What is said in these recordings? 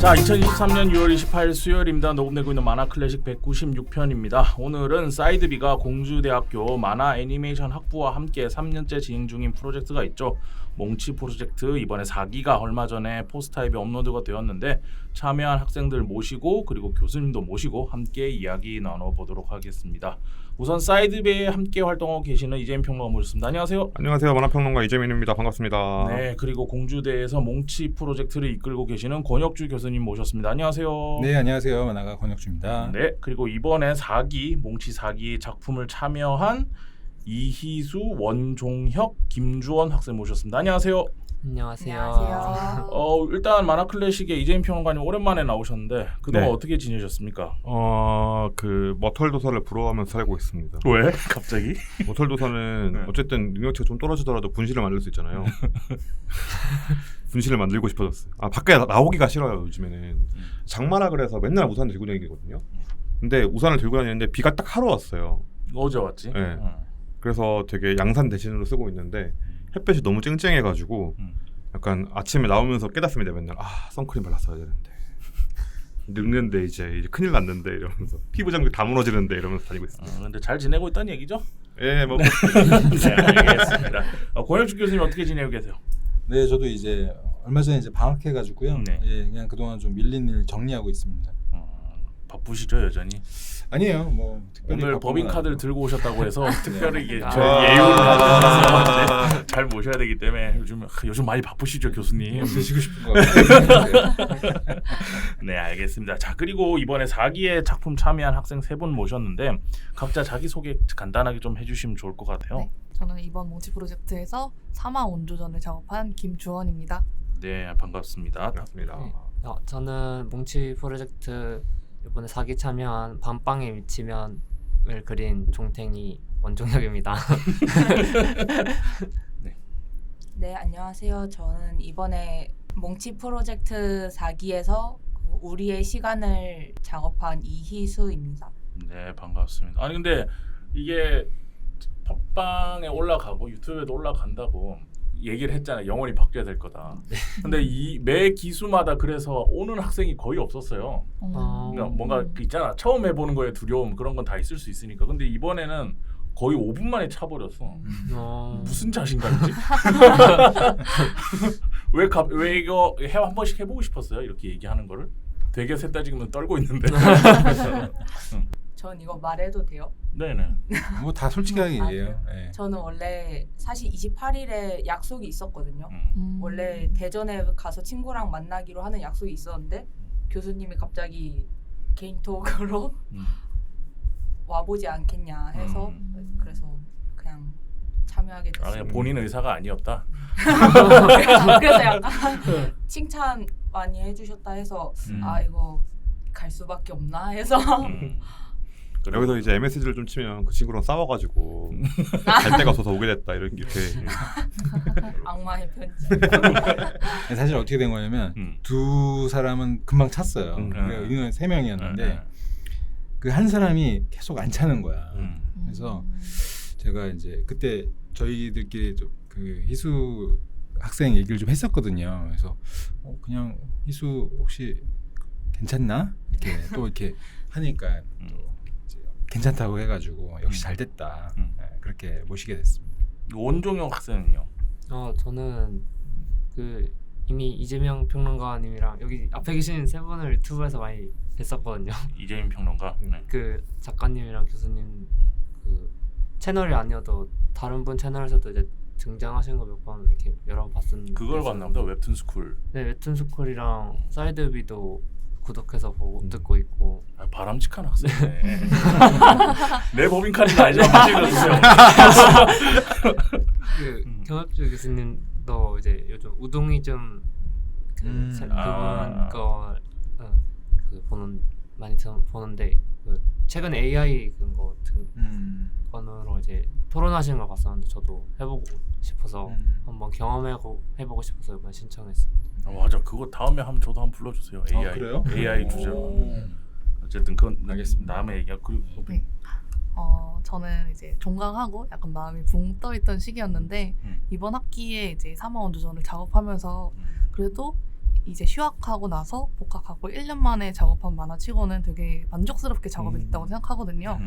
자, 2023년 6월 28일 수요일입니다. 녹음되고 있는 만화 클래식 196편입니다. 오늘은 사이드비가 공주대학교 만화 애니메이션 학부와 함께 3년째 진행 중인 프로젝트가 있죠. 몽치 프로젝트, 이번에 4기가 얼마 전에 포스타입에 업로드가 되었는데 참여한 학생들 모시고 그리고 교수님도 모시고 함께 이야기 나눠보도록 하겠습니다. 우선 사이드비에 함께 활동하고 계시는 이재민 평론가 모셨습니다. 안녕하세요. 안녕하세요. 만화평론가 이재민입니다. 반갑습니다. 네, 그리고 공주대에서 몽치 프로젝트를 이끌고 계시는 권혁주 교수님 모셨습니다. 안녕하세요. 네, 안녕하세요. 만화가 권혁주입니다. 네, 그리고 이번에 4기 몽치 4기 작품을 참여한 이희수, 원종혁, 김주원 학생 모셨습니다. 안녕하세요. 안녕하세요. 일단 만화 클래식의 이재민 평론가님 오랜만에 나오셨는데 그동안 네. 어떻게 지내셨습니까? 그 머털 도사를 부러워하면서 살고 있습니다. 왜? 갑자기? 머털 도사는 네. 어쨌든 능력치가 좀 떨어지더라도 분신을 만들 수 있잖아요. 분신을 만들고 싶어졌어요. 밖에 나오기가 싫어요. 요즘에는 장마라 그래서 맨날 우산 들고 다니거든요. 근데 우산을 들고 다니는데 비가 딱 하루 왔어요. 어제 왔지? 네. 그래서 되게 양산 대신으로 쓰고 있는데 햇볕이 너무 쨍쨍해가지고 약간 아침에 나오면서 깨닫습니다. 맨날 선크림 발랐어야 되는데 늙는데 이제 큰일 났는데 이러면서 피부 장벽 다 무너지는데 이러면서 다니고 있습니다. 근데 잘 지내고 있다는 얘기죠? 예, 뭐 네, 알겠습니다. 권혁주 교수님 어떻게 지내고 계세요? 네, 저도 이제 얼마 전에 이제 방학해가지고요. 네. 예, 그냥 그동안 좀 밀린 일 정리하고 있습니다. 바쁘시죠 여전히? 아니에요, 뭐 특별히 오늘 바쁜 법인 건 카드를 아니고. 들고 오셨다고 해서 특별히 이게 아. 저희 예우를 하셔서 잘 모셔야 되기 때문에 요즘 많이 바쁘시죠 교수님? 드시고 싶은 거 같아요. 네, 알겠습니다. 자, 그리고 이번에 4기에 작품 참여한 학생 3분 모셨는데 각자 자기소개 간단하게 좀 해주시면 좋을 것 같아요. 네, 저는 이번 몽치 프로젝트에서 3화 원조전을 작업한 김주원입니다. 네, 반갑습니다. 반갑습니다. 네. 저는 몽치 프로젝트 이번에 4기 참여한 밤방에 미치면을 그린 종탱이 원종혁입니다. 네, 안녕하세요. 저는 이번에 몽치 프로젝트 4기에서 우리의 시간을 작업한 이희수입니다. 네, 반갑습니다. 아니 근데 이게 팟빵에 올라가고 유튜브에도 올라간다고 얘기를 했잖아요. 영원히 바뀌어야 될 거다. 근데 이 매 기수마다 그래서 오는 학생이 거의 없었어요. 그러니까 뭔가 그 있잖아. 처음 해보는 거에 두려움 그런 건 다 있을 수 있으니까. 근데 이번에는 거의 5분 만에 차버렸어. 무슨 자신감이지? 왜 이거 한 번씩 해보고 싶었어요? 이렇게 얘기하는 거를? 되게 셋다 지금은 떨고 있는데. 전 이거 말해도 돼요? 네네. 뭐 다 솔직하게 얘기해요. 예. 저는 원래 사실 28일에 약속이 있었거든요. 음. 원래 대전에 가서 친구랑 만나기로 하는 약속이 있었는데 교수님이 갑자기 개인톡으로 와보지 않겠냐 해서 그래서 그냥 참여하게 됐어요. 그냥 본인 의사가 아니었다. 그래서 약간 칭찬 많이 해주셨다 해서 이거 갈 수밖에 없나 해서 여기서 이제 MSG를 좀 치면 그 친구랑 싸워가지고 갈 데가 없어서 오게 됐다 이렇게 악마의 편지. 사실 어떻게 된 거냐면 두 사람은 금방 찼어요. 우리는 3명이었는데 그 한 사람이 계속 안 차는 거야. 그래서 제가 이제 그때 저희들끼리 좀 그 희수 학생 얘기를 좀 했었거든요. 그래서 그냥 희수 혹시 괜찮나? 이렇게 또 이렇게 하니까 또 이제 괜찮다고 해가지고 역시 잘 됐다. 네, 그렇게 모시게 됐습니다. 원종혁 학생은요? 저는 그 이미 이재명 평론가님이랑 여기 앞에 계신 세 분을 유튜브에서 많이 뵀었거든요. 이재민 평론가. 네. 그 작가님이랑 교수님 그 채널이 아니어도 다른 분 채널에서도 이제 등장하신 거 몇 번 이렇게 여러 번 봤었는데 그걸 봤나 보다. 웹툰 스쿨. 네, 웹툰스쿨이랑 사이드비도 구독해서 보고 듣고 있고. 바람직한 학생이네. 내 법인카드는 아니지만 마시면서 그 경혁주 교수님도 이제 요즘 우동이즘 그분 그 많이 보는데 그 최근에 AI 그거 건으로 이제 토론하시는 걸 봤었는데 저도 해보고 싶어서 한번 해보고 싶어서 이번 신청했어요. 맞아. 그거 다음에 한번 저도 한번 불러주세요. AI. 그래요? AI 주제로. 어쨌든 그건 알겠습니다. 다음에 얘기야. 네. 저는 이제 종강하고 약간 마음이 붕 떠있던 시기였는데 이번 학기에 이제 3화 원조전을 작업하면서 그래도 이제 휴학하고 나서 복학하고 1년 만에 작업한 만화치고는 되게 만족스럽게 작업이 됐다고 생각하거든요.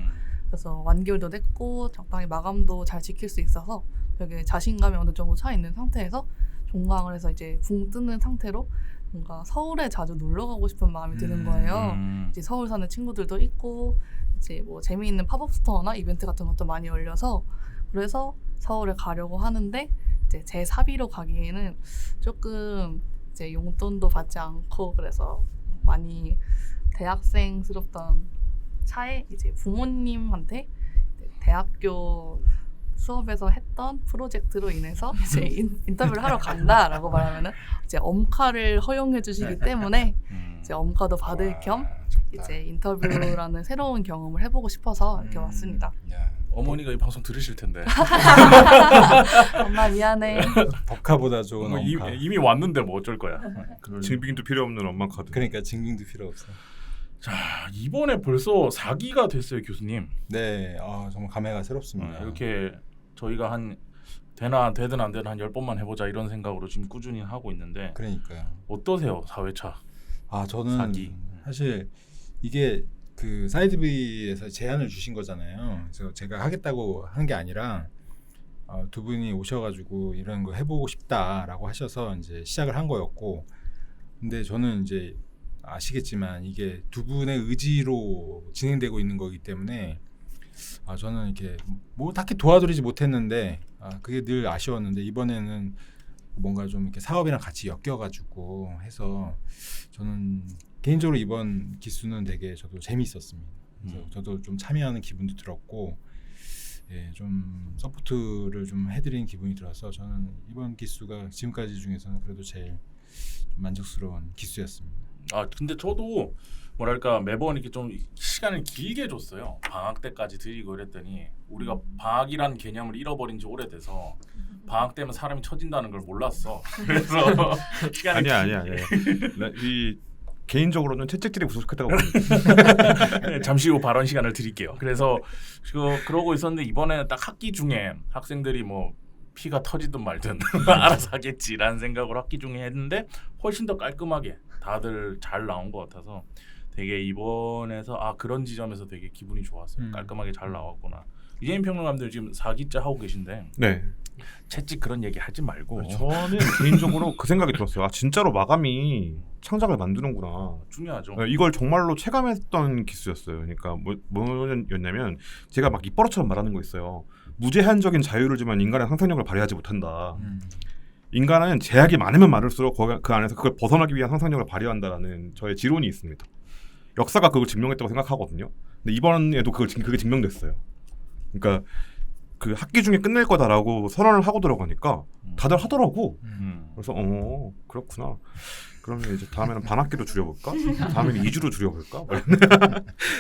그래서 완결도 됐고 적당히 마감도 잘 지킬 수 있어서 되게 자신감이 어느 정도 차 있는 상태에서 종강을 해서 이제 붕 뜨는 상태로 뭔가 서울에 자주 놀러 가고 싶은 마음이 드는 거예요. 이제 서울 사는 친구들도 있고 이제 뭐 재미있는 팝업 스토어나 이벤트 같은 것도 많이 열려서 그래서 서울에 가려고 하는데 이제 제 사비로 가기에는 조금 이제 용돈도 받지 않고 그래서 많이 대학생스럽던 차에 이제 부모님한테 대학교 수업에서 했던 프로젝트로 인해서 이제 인터뷰를 하러 간다라고 말하면은 이제 엄카를 허용해 주시기 때문에 이제 엄카도 받을 겸 이제 인터뷰라는 새로운 경험을 해보고 싶어서 이렇게 왔습니다. 어머니가 이 방송 들으실 텐데. 엄마 미안해. 법카보다 좋은 뭐 엄카. 이미 왔는데 뭐 어쩔 거야. 증빙도 필요 없는 엄마 카드. 그러니까 증빙도 필요 없어. 자, 이번에 벌써 4기가 됐어요, 교수님. 네, 정말 감회가 새롭습니다. 이렇게 저희가 한 되든 안 되든 한 10번만 해보자 이런 생각으로 지금 꾸준히 하고 있는데 그러니까요. 어떠세요, 4회차? 저는 4기. 사실 이게 그 사이드비에서 제안을 주신 거잖아요. 그래서 제가 하겠다고 한 게 아니라 두 분이 오셔가지고 이런 거 해보고 싶다라고 하셔서 이제 시작을 한 거였고, 근데 저는 이제 아시겠지만 이게 두 분의 의지로 진행되고 있는 거기 때문에 저는 이렇게 뭐 딱히 도와드리지 못했는데 그게 늘 아쉬웠는데 이번에는 뭔가 좀 이렇게 사업이랑 같이 엮여가지고 해서 저는 개인적으로 이번 기수는 되게 저도 재미있었습니다. 그래서 저도 좀 참여하는 기분도 들었고, 예, 좀 서포트를 좀 해드린 기분이 들어서 저는 이번 기수가 지금까지 중에서는 그래도 제일 좀 만족스러운 기수였습니다. 근데 저도 뭐랄까 매번 이렇게 좀 시간을 길게 줬어요. 방학 때까지 드리고 이랬더니 우리가 방학이란 개념을 잃어버린 지 오래돼서 방학 때면 사람이 처진다는 걸 몰랐어. 그래서 시간을 아니야. 이 개인적으로는 채찍질이 부족했다고 봅니다. 잠시 후 발언 시간을 드릴게요. 그래서 그러고 있었는데 이번에는 딱 학기 중에 학생들이 뭐 피가 터지든 말든 알아서 하겠지라는 생각으로 학기 중에 했는데 훨씬 더 깔끔하게 다들 잘 나온 것 같아서 되게 이번에서 그런 지점에서 되게 기분이 좋았어요. 깔끔하게 잘 나왔구나. 이재민 평론가님들 지금 4기째 하고 계신데 네. 채찍 그런 얘기 하지 말고 저는 개인적으로 그 생각이 들었어요. 진짜로 마감이 창작을 만드는구나. 중요하죠. 이걸 정말로 체감했던 기수였어요. 그러니까 뭐였냐면 제가 막 입버릇처럼 말하는 거 있어요. 무제한적인 자유를 주면 인간의 상상력을 발휘하지 못한다. 인간은 제약이 많으면 많을수록 그 안에서 그걸 벗어나기 위한 상상력을 발휘한다라는 저의 지론이 있습니다. 역사가 그걸 증명했다고 생각하거든요. 근데 이번에도 그게 증명됐어요. 그러니까 그 학기 중에 끝낼 거다라고 선언을 하고 들어가니까 다들 하더라고. 그래서 그렇구나. 그러면 이제 다음에는 반학기로 줄여볼까? 다음에는 2주로 줄여볼까?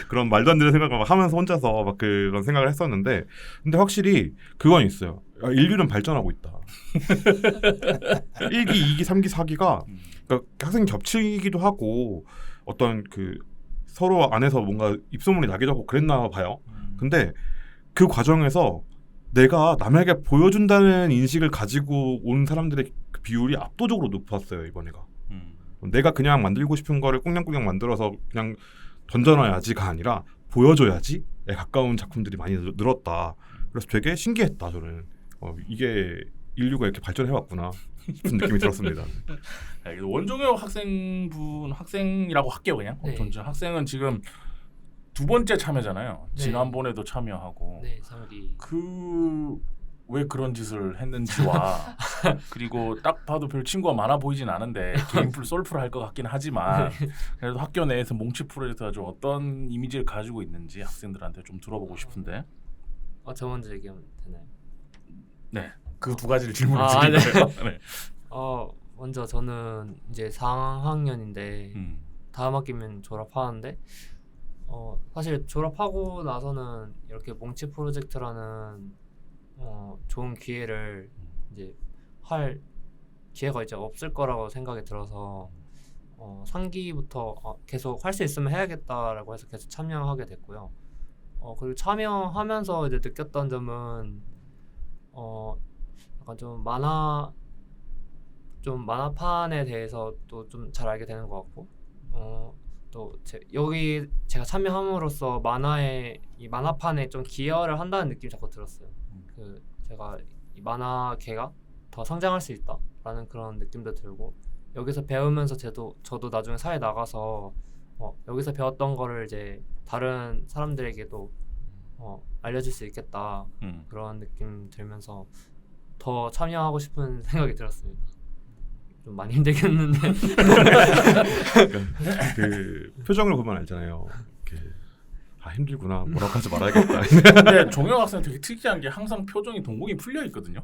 그런 말도 안 되는 생각을 하면서 혼자서 막 그런 생각을 했었는데, 근데 확실히 그건 있어요. 인류는 발전하고 있다. 1기, 2기, 3기, 4기가 그러니까 학생이 겹치기도 하고 어떤 그 서로 안에서 뭔가 입소문이 나기도 하고 그랬나 봐요. 근데 그 과정에서 내가 남에게 보여준다는 인식을 가지고 온 사람들의 그 비율이 압도적으로 높았어요, 이번에가. 내가 그냥 만들고 싶은 거를 꽁냥꽁냥 만들어서 그냥 던져놔야지가 아니라 보여줘야지에 가까운 작품들이 많이 늘었다. 그래서 되게 신기했다, 저는. 이게 인류가 이렇게 발전해왔구나 싶은 느낌이 들었습니다. 원종혁 학생이라고 할게요, 그냥. 네. 학생은 지금 2번째 참여잖아요. 네. 지난번에도 참여하고. 네, 3기. 왜 그런 짓을 했는지와 그리고 딱 봐도 별 친구가 많아 보이진 않은데 게임풀 솔프를 할 것 같긴 하지만 그래도 학교 내에서 몽치 프로젝트가 좀 어떤 이미지를 가지고 있는지 학생들한테 좀 들어보고 싶은데. 저 먼저 얘기하면 되나요? 네, 그 두 가지를 질문을 네. 드릴게요. 네. 먼저 저는 이제 4학년인데 다음 학기면 졸업하는데 사실 졸업하고 나서는 이렇게 몽치 프로젝트라는 좋은 기회를 이제 할 기회가 이제 없을 거라고 생각이 들어서 3기부터 계속 할 수 있으면 해야겠다라고 해서 계속 참여하게 됐고요. 그리고 참여하면서 이제 느꼈던 점은 약간 좀 만화 좀 만화판에 대해서 또 좀 잘 알게 되는 것 같고 또 여기 제가 참여함으로써 이 만화판에 좀 기여를 한다는 느낌이 자꾸 들었어요. 그 제가 이 만화계가 더 성장할 수 있다라는 그런 느낌도 들고 여기서 배우면서 저도 나중에 사회 나가서 여기서 배웠던 거를 이제 다른 사람들에게도 알려줄 수 있겠다 그런 느낌 들면서 더 참여하고 싶은 생각이 들었습니다. 좀 많이 힘들긴 했는데 그 표정을 보면 알잖아요. 이렇게 힘들구나. 뭐라고 하지 말아야겠다. 근데 종영 학생 되게 특이한 게 항상 표정이 동공이 풀려 있거든요.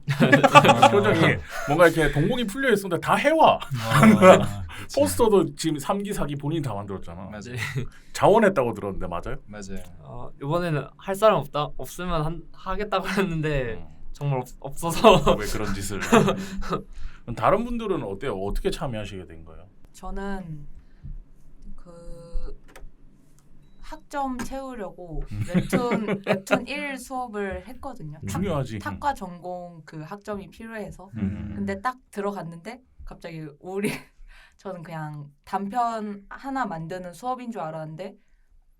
표정이 뭔가 이렇게 동공이 풀려 있었는데 다 해와. 포스터도 지금 3기 4기 본인이 다 만들었잖아. 맞아요. 자원했다고 들었는데 맞아요? 맞아요. 이번에는 할 사람 없으면 하겠다고 했는데 정말 없어서 왜 그런 짓을? 다른 분들은 어때요? 어떻게 참여하시게 된 거예요? 저는 그 학점 채우려고 웹툰 1 수업을 했거든요. 중요하지. 탁과 전공 그 학점이 필요해서. 근데 딱 들어갔는데 갑자기 저는 그냥 단편 하나 만드는 수업인 줄 알았는데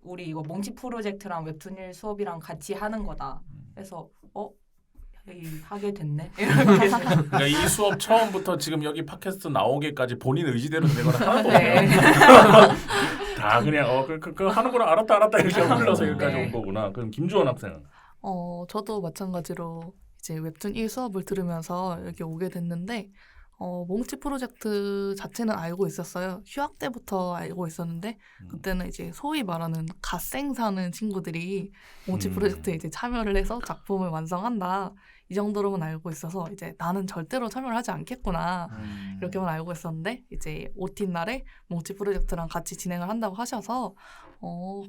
우리 이거 몽치 프로젝트랑 웹툰 1 수업이랑 같이 하는 거다. 그래서 하게 됐네. 그러니까 이 수업 처음부터 지금 여기 팟캐스트 나오기까지 본인 의지대로 되거나 하나도 네. 없네요. 다 그냥 그 하는구나 알았다 이렇게 흘러서 여기까지 네. 온 거구나. 그럼 김주원 학생은? 저도 마찬가지로 이제 웹툰 1 수업을 들으면서 여기 오게 됐는데 몽치 프로젝트 자체는 알고 있었어요. 휴학 때부터 알고 있었는데 그때는 이제 소위 말하는 갓생 사는 친구들이 몽치 프로젝트에 이제 참여를 해서 작품을 완성한다. 이 정도로만 알고 있어서 이제 나는 절대로 참여를 하지 않겠구나. 이렇게만 알고 있었는데 이제 OT 날에 몽치 프로젝트랑 같이 진행을 한다고 하셔서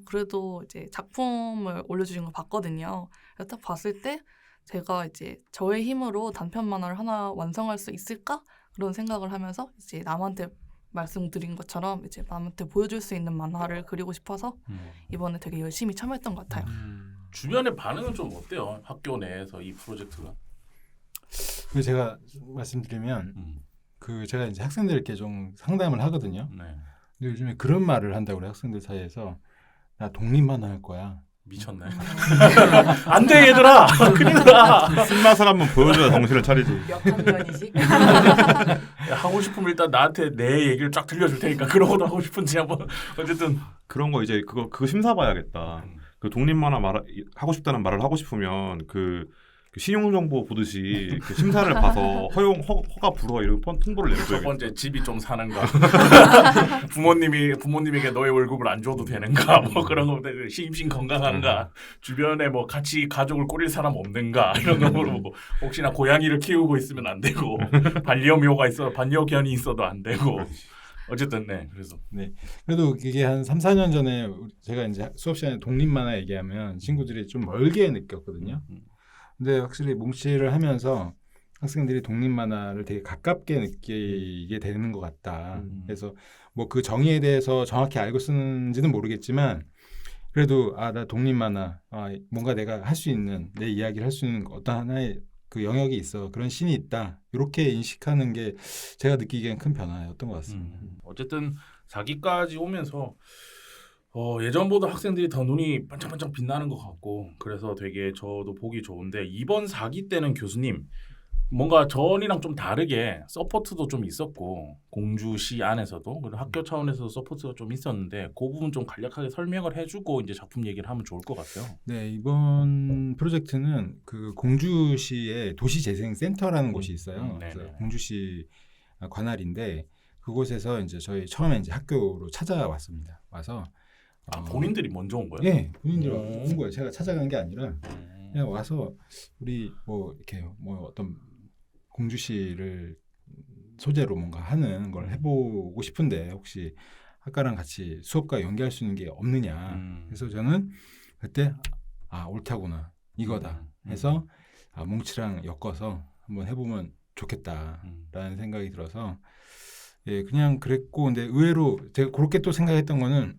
그래도 이제 작품을 올려주신 걸 봤거든요. 그래서 딱 봤을 때 제가 이제 저의 힘으로 단편 만화를 하나 완성할 수 있을까? 그런 생각을 하면서 이제 남한테 말씀드린 것처럼 이제 남한테 보여줄 수 있는 만화를 그리고 싶어서 이번에 되게 열심히 참여했던 것 같아요. 주변의 반응은 좀 어때요? 학교 내에서 이 프로젝트가? 그 제가 말씀드리면 그 제가 이제 학생들께 좀 상담을 하거든요. 네. 근데 요즘에 그런 말을 한다고 그래요. 학생들 사이에서 나 독립만 할 거야. 미쳤네. 안 돼 얘들아. 큰일 나. 쓴맛을 한번 보여줘야 정신을 차리지. 몇 학년이지? 하고 싶으면 일단 나한테 내 얘기를 쫙 들려줄 테니까 그러고도 하고 싶은지 한번 어쨌든 그런 거 이제 그거 심사 봐야겠다. 그 독립 만화 하고 싶다는 말을 하고 싶으면 그 신용정보 보듯이 그 심사를 봐서 허가 불허 이런 통보를 첫 내줘야겠다. 번째 집이 좀 사는가 부모님에게 너의 월급을 안 줘도 되는가 뭐 그런 거 심신 건강한가 주변에 뭐 같이 가족을 꾸릴 사람 없는가 이런 거 물어보고 혹시나 고양이를 키우고 있으면 안 되고 반려견이 있어도 안 되고 어쨌든 네 그래서 그래도 이게 한 3, 4년 전에 제가 이제 수업 시간에 독립 만화 얘기하면 친구들이 좀 멀게 느꼈거든요. 근데 확실히 몽치를 하면서 학생들이 독립 만화를 되게 가깝게 느끼게 되는 것 같다. 그래서 뭐 그 정의에 대해서 정확히 알고 쓰는지는 모르겠지만 그래도 나 독립 만화 뭔가 내가 할 수 있는 내 이야기를 할 수 있는 어떤 하나의 그 영역이 있어 그런 신이 있다 이렇게 인식하는 게 제가 느끼기엔 큰 변화였던 것 같습니다. 어쨌든 4기까지 오면서 예전보다 학생들이 더 눈이 반짝반짝 빛나는 것 같고 그래서 되게 저도 보기 좋은데 이번 4기 때는 교수님 뭔가 전이랑 좀 다르게 서포트도 좀 있었고 공주시 안에서도 그리고 학교 차원에서도 서포트가 좀 있었는데 그 부분 좀 간략하게 설명을 해주고 이제 작품 얘기를 하면 좋을 것 같아요. 네, 이번 프로젝트는 그 공주시의 도시재생센터라는 곳이 있어요. 그래서 공주시 관할인데 그곳에서 이제 저희 처음에 이제 학교로 찾아왔습니다. 와서 본인들이 먼저 온 거예요? 네, 본인들이 온 거예요. 제가 찾아간 게 아니라 그냥 와서 우리 뭐 이렇게 뭐 어떤 공주시를 소재로 뭔가 하는 걸 해보고 싶은데 혹시 학과랑 같이 수업과 연계할 수 있는 게 없느냐. 그래서 저는 그때 옳다구나 이거다 해서 몽치랑 엮어서 한번 해보면 좋겠다라는 생각이 들어서 예 그냥 그랬고 근데 의외로 제가 그렇게 또 생각했던 거는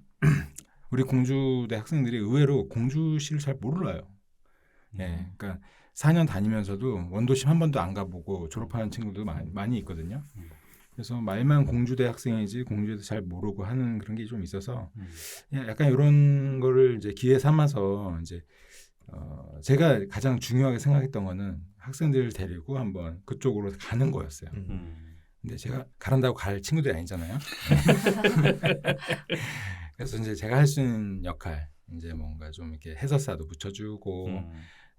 우리 공주대 학생들이 의외로 공주시를 잘 몰라요. 예, 그러니까 4년 다니면서도 원도심 한 번도 안 가보고 졸업하는 친구도 많이 있거든요. 그래서 말만 공주대 학생이지 공주대도 잘 모르고 하는 그런 게 좀 있어서 그냥 약간 이런 거를 이제 기회 삼아서 이제 제가 가장 중요하게 생각했던 거는 학생들을 데리고 한번 그쪽으로 가는 거였어요. 근데 제가 가란다고 갈 친구들이 아니잖아요. 그래서 이제 제가 할 수 있는 역할, 이제 뭔가 좀 이렇게 해설사도 붙여주고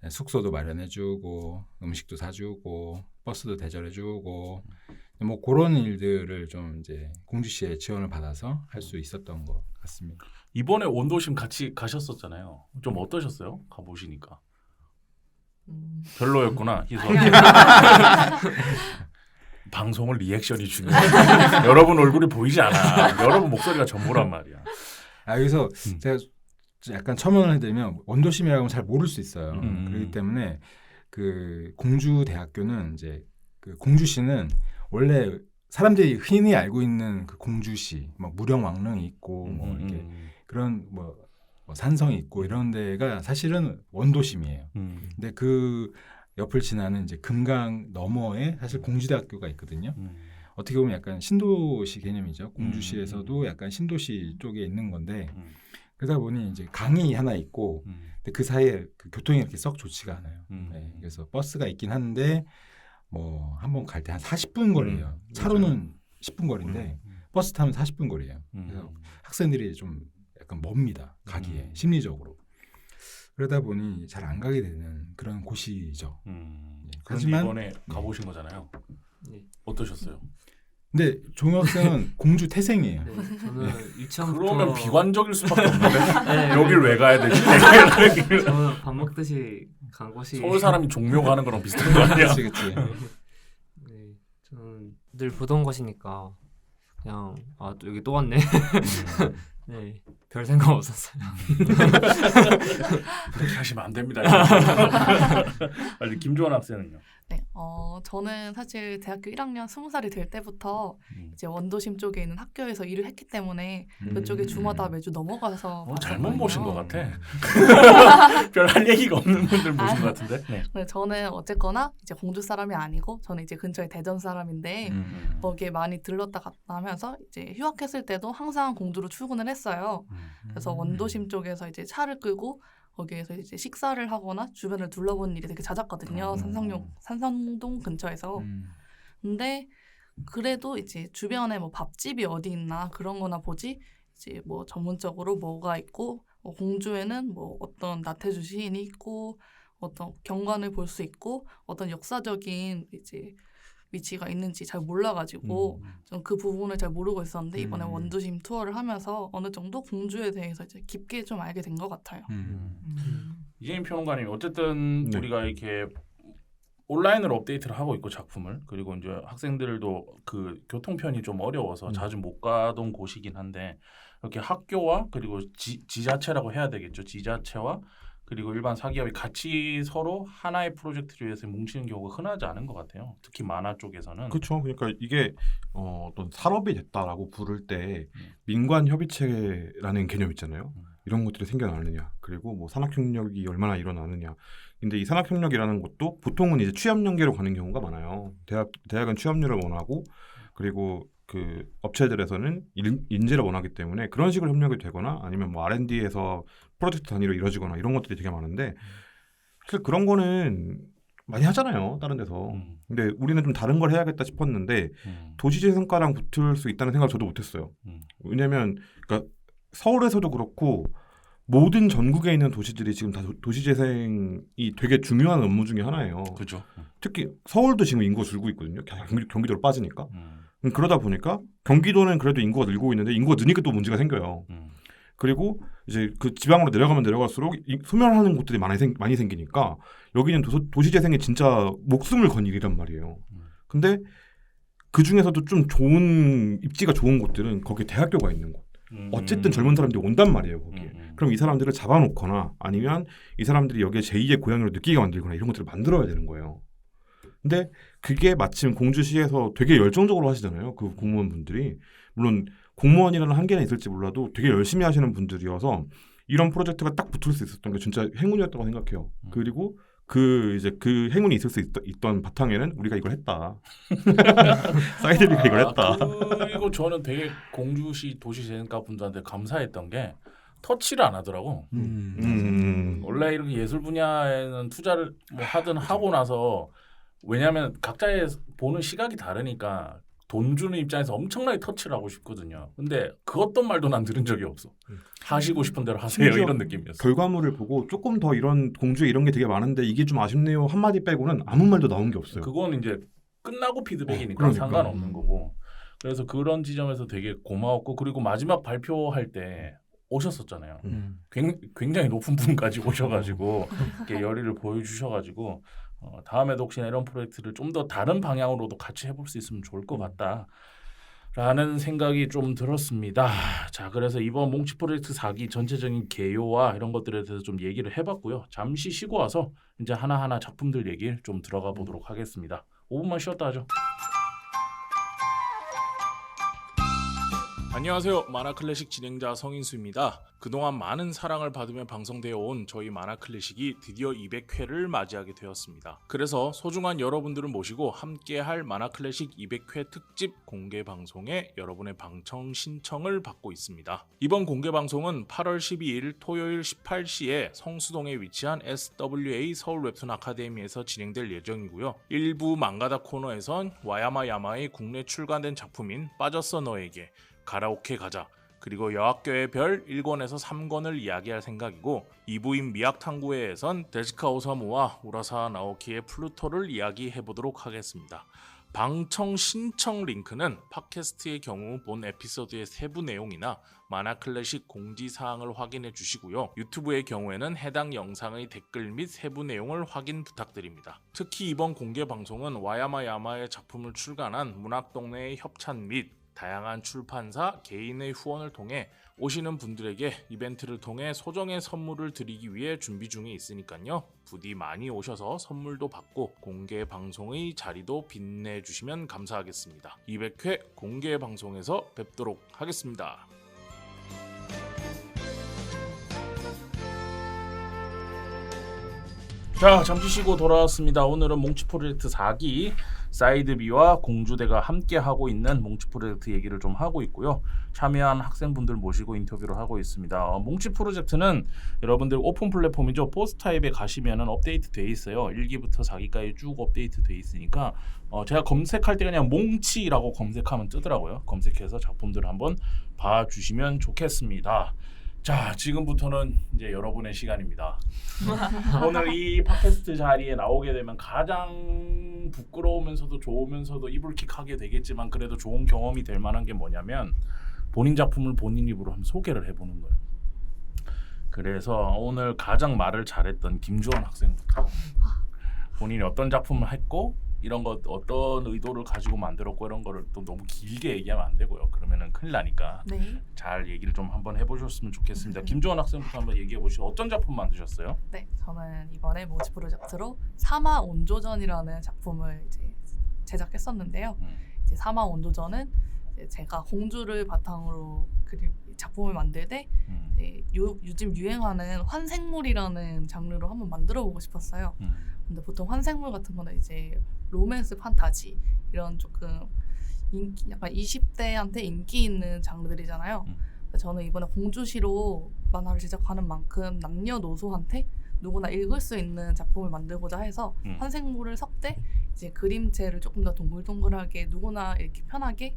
숙소도 마련해주고 음식도 사주고 버스도 대절해주고 뭐 그런 일들을 좀 이제 공주시의 지원을 받아서 할 수 있었던 것 같습니다. 이번에 원도심 같이 가셨었잖아요. 좀 어떠셨어요? 가보시니까. 별로였구나. 희선. 방송을 리액션이 중요해. 여러분 얼굴이 보이지 않아. 여러분 목소리가 전부란 말이야. 여기서 제가 약간 첨언을 해드리면 원도심이라고 하면 잘 모를 수 있어요. 그렇기 때문에 그 공주대학교는 이제 그 공주시는 원래 사람들이 흔히 알고 있는 그 공주시, 뭐 무령왕릉이 있고 뭐 이렇게 그런 뭐 산성이 있고 이런 데가 사실은 원도심이에요. 근데 그 옆을 지나는 이제 금강 너머에 사실 공주대학교가 있거든요. 어떻게 보면 약간 신도시 개념이죠. 공주시에서도 약간 신도시 쪽에 있는 건데 그러다 보니 이제 강이 하나 있고 근데 그 사이에 그 교통이 이렇게 썩 좋지가 않아요. 네, 그래서 버스가 있긴 한데 뭐 한 번 갈 때 한 40분 거리예요. 차로는 10분 거리인데 버스 타면 40분 거리예요. 그래서 학생들이 좀 약간 멉니다. 가기에 심리적으로. 그러다 보니 잘 안 가게 되는 그런 곳이죠. 하지만 이번에 가보신 거잖아요. 네. 어떠셨어요? 근데 종혁 학생은 공주 태생이에요. 네, 저는 유치원부터 그러면 비관적일 수밖에 없는데 네, 여길 왜 가야 되지? 저는 밥 먹듯이 간 곳이 서울 사람이 종묘 가는 거랑 비슷한 거 아니야? 그치. 네, 저는 늘 보던 곳이니까 그냥 또 여기 또 왔네. 네, 별 생각 없었어요. 그렇게 하시면 안 됩니다. 빨리 김조한 학생은요? 네, 저는 사실 대학교 1학년 20살이 될 때부터 이제 원도심 쪽에 있는 학교에서 일을 했기 때문에 그쪽에 주마다 매주 넘어가서 잘못 봤었거든요. 보신 것 같아. 별 할 얘기가 없는 분들 보신 것 같은데. 네. 네, 저는 어쨌거나 이제 공주 사람이 아니고 저는 이제 근처에 대전 사람인데 거기에 많이 들렀다 갔다 하면서 이제 휴학했을 때도 항상 공주로 출근을 했어요. 그래서 원도심 쪽에서 이제 차를 끌고 거기에서 이제 식사를 하거나 주변을 둘러보는 일이 되게 잦았거든요. 산성동 근처에서. 근데 그래도 이제 주변에 뭐 밥집이 어디 있나 그런 거나 보지 이제 뭐 전문적으로 뭐가 있고 뭐 공주에는 뭐 어떤 나태주 시인이 있고 어떤 경관을 볼 수 있고 어떤 역사적인 이제 위치가 있는지 잘 몰라가지고 전 그 부분을 잘 모르고 있었는데 이번에 원도심 투어를 하면서 어느 정도 공주에 대해서 이제 깊게 좀 알게 된 것 같아요. 이재민 평론가님 어쨌든 네. 우리가 이렇게 온라인으로 업데이트를 하고 있고 작품을 그리고 이제 학생들도 그 교통편이 좀 어려워서 자주 못 가던 곳이긴 한데 이렇게 학교와 그리고 지자체라고 해야 되겠죠. 지자체와 그리고 일반 사기업이 같이 서로 하나의 프로젝트를 위해서 뭉치는 경우가 흔하지 않은 것 같아요. 특히 만화 쪽에서는. 그렇죠. 그러니까 이게 어떤 산업이 됐다라고 부를 때 민관 협의체라는 개념 있잖아요. 이런 것들이 생겨나느냐, 그리고 뭐 산학 협력이 얼마나 일어나느냐. 근데 이 산학 협력이라는 것도 보통은 이제 취업 연계로 가는 경우가 많아요. 대학은 취업률을 원하고 그리고 그 업체들에서는 인재를 원하기 때문에 그런 식으로 협력이 되거나 아니면 뭐 R&D에서 프로젝트 단위로 이루어지거나 이런 것들이 되게 많은데 사실 그런 거는 많이 하잖아요. 다른 데서. 근데 우리는 좀 다른 걸 해야겠다 싶었는데 도시재생과랑 붙을 수 있다는 생각을 저도 못했어요. 왜냐하면 그러니까 서울에서도 그렇고 모든 전국에 있는 도시들이 지금 다 도시재생이 되게 중요한 업무 중에 하나예요. 그렇죠. 특히 서울도 지금 인구가 줄고 있거든요. 경기도로 빠지니까. 그러다 보니까 경기도는 그래도 인구가 늘고 있는데 인구가 느니까 또 문제가 생겨요. 그리고 이제 그 지방으로 내려가면 내려갈수록 소멸하는 곳들이 많이 생기니까 여기는 도시재생에 진짜 목숨을 건 일이란 말이에요. 근데 그 중에서도 좀 좋은 입지가 좋은 곳들은 거기에 대학교가 있는 곳. 어쨌든 젊은 사람들이 온단 말이에요. 거기에. 그럼 이 사람들을 잡아놓거나 아니면 이 사람들이 여기에 제2의 고향으로 느끼게 만들거나 이런 것들을 만들어야 되는 거예요. 근데 그게 마침 공주시에서 되게 열정적으로 하시잖아요. 그 공무원분들이. 물론 공무원이라는 한계는 있을지 몰라도 되게 열심히 하시는 분들이어서 이런 프로젝트가 딱 붙을 수 있었던 게 진짜 행운이었다고 생각해요. 그리고 그 이제 그 행운이 있을 수 있던 바탕에는 우리가 이걸 했다. 사이드비가 이걸 했다. 그리고 저는 되게 공주시 도시재생과 분들한테 감사했던 게 터치를 안 하더라고. 원래 이렇게 예술 분야에는 투자를 뭐 하든 하고 나서 왜냐하면 각자의 보는 시각이 다르니까 돈 주는 입장에서 엄청나게 터치를 하고 싶거든요. 근데 그 어떤 말도 난 들은 적이 없어. 하시고 싶은 대로 하세요 이런 느낌이었어. 결과물을 보고 조금 더 이런 공주에 이런 게 되게 많은데 이게 좀 아쉽네요 한마디 빼고는 아무 말도 나온 게 없어요. 그건 이제 끝나고 피드백이니까 그러니까. 상관없는 거고. 그래서 그런 지점에서 되게 고마웠고 그리고 마지막 발표할 때 오셨었잖아요. 굉장히 높은 분까지 오셔가지고 이렇게 열의를 보여주셔가지고 다음에도 혹시나 이런 프로젝트를 좀 더 다른 방향으로도 같이 해볼 수 있으면 좋을 것 같다라는 생각이 좀 들었습니다. 자, 그래서 이번 몽치 프로젝트 4기 전체적인 개요와 이런 것들에 대해서 좀 얘기를 해봤고요. 잠시 쉬고 와서 이제 하나하나 작품들 얘기를 좀 들어가 보도록 하겠습니다. 5분만 쉬었다 하죠. 안녕하세요. 만화클래식 진행자 성인수입니다. 그동안 많은 사랑을 받으며 방송되어 온 저희 만화클래식이 드디어 200회를 맞이하게 되었습니다. 그래서 소중한 여러분들을 모시고 함께할 만화클래식 200회 특집 공개 방송에 여러분의 방청 신청을 받고 있습니다. 이번 공개 방송은 8월 12일 토요일 18시에 성수동에 위치한 SWA 서울 웹툰 아카데미에서 진행될 예정이고요. 일부 망가다 코너에선 와야마 야마의 국내 출간된 작품인 빠졌어 너에게, 가라오케 가자, 그리고 여학교의 별 1권에서 3권을 이야기할 생각이고 2부인 미학탐구회에선 데스카 오사무와 우라사 나오키의 플루토를 이야기해보도록 하겠습니다. 방청 신청 링크는 팟캐스트의 경우 본 에피소드의 세부 내용이나 만화클래식 공지사항을 확인해 주시고요. 유튜브의 경우에는 해당 영상의 댓글 및 세부 내용을 확인 부탁드립니다. 특히 이번 공개 방송은 와야마 야마의 작품을 출간한 문학동네의 협찬 및 다양한 출판사, 개인의 후원을 통해 오시는 분들에게 이벤트를 통해 소정의 선물을 드리기 위해 준비 중에 있으니까요. 부디 많이 오셔서 선물도 받고 공개 방송의 자리도 빛내주시면 감사하겠습니다. 200회 공개 방송에서 뵙도록 하겠습니다. 자, 잠시 쉬고 돌아왔습니다. 오늘은 몽치 프로젝트 4기 사이드비와 공주대가 함께 하고 있는 몽치 프로젝트 얘기를 좀 하고 있고요. 참여한 학생분들 모시고 인터뷰를 하고 있습니다. 몽치 프로젝트는 여러분들 오픈 플랫폼이죠. 포스타입에 가시면은 업데이트 돼 있어요. 1기부터 4기까지 쭉 업데이트 돼 있으니까 제가 검색할 때 그냥 몽치라고 검색하면 뜨더라고요. 검색해서 작품들을 한번 봐주시면 좋겠습니다. 자, 지금부터는 이제 여러분의 시간입니다. 오늘 이 팟캐스트 자리에 나오게 되면 가장 부끄러우면서도 좋으면서도 이불킥하게 되겠지만 그래도 좋은 경험이 될 만한 게 뭐냐면 본인 작품을 본인 입으로 한번 소개를 해보는 거예요. 그래서 오늘 가장 말을 잘했던 김주원 학생부터 본인이 어떤 작품을 했고 이런 것 어떤 의도를 가지고 만들었고 이런 거를 또 너무 길게 얘기하면 안 되고요. 그러면은 큰일 나니까 네. 잘 얘기를 좀 한번 해보셨으면 좋겠습니다. 김주원 학생부터 한번 얘기해 보시죠. 어떤 작품 만드셨어요? 네, 저는 이번에 몽치 프로젝트로 사마 온조전이라는 작품을 이제 제작했었는데요. 이제 사마 온조전은 이제 제가 공주를 바탕으로 작품을 만들 때 이제 요즘 유행하는 환생물이라는 장르로 한번 만들어보고 싶었어요. 근데 보통 환생물 같은 거는 이제 로맨스 판타지 이런 조금 약간 20대한테 인기 있는 장르들이잖아요. 저는 이번에 공주시로 만화를 제작하는 만큼 남녀노소한테 누구나 읽을 수 있는 작품을 만들고자 해서 환생물을 섞되 이제 그림체를 조금 더 동글동글하게 누구나 이렇게 편하게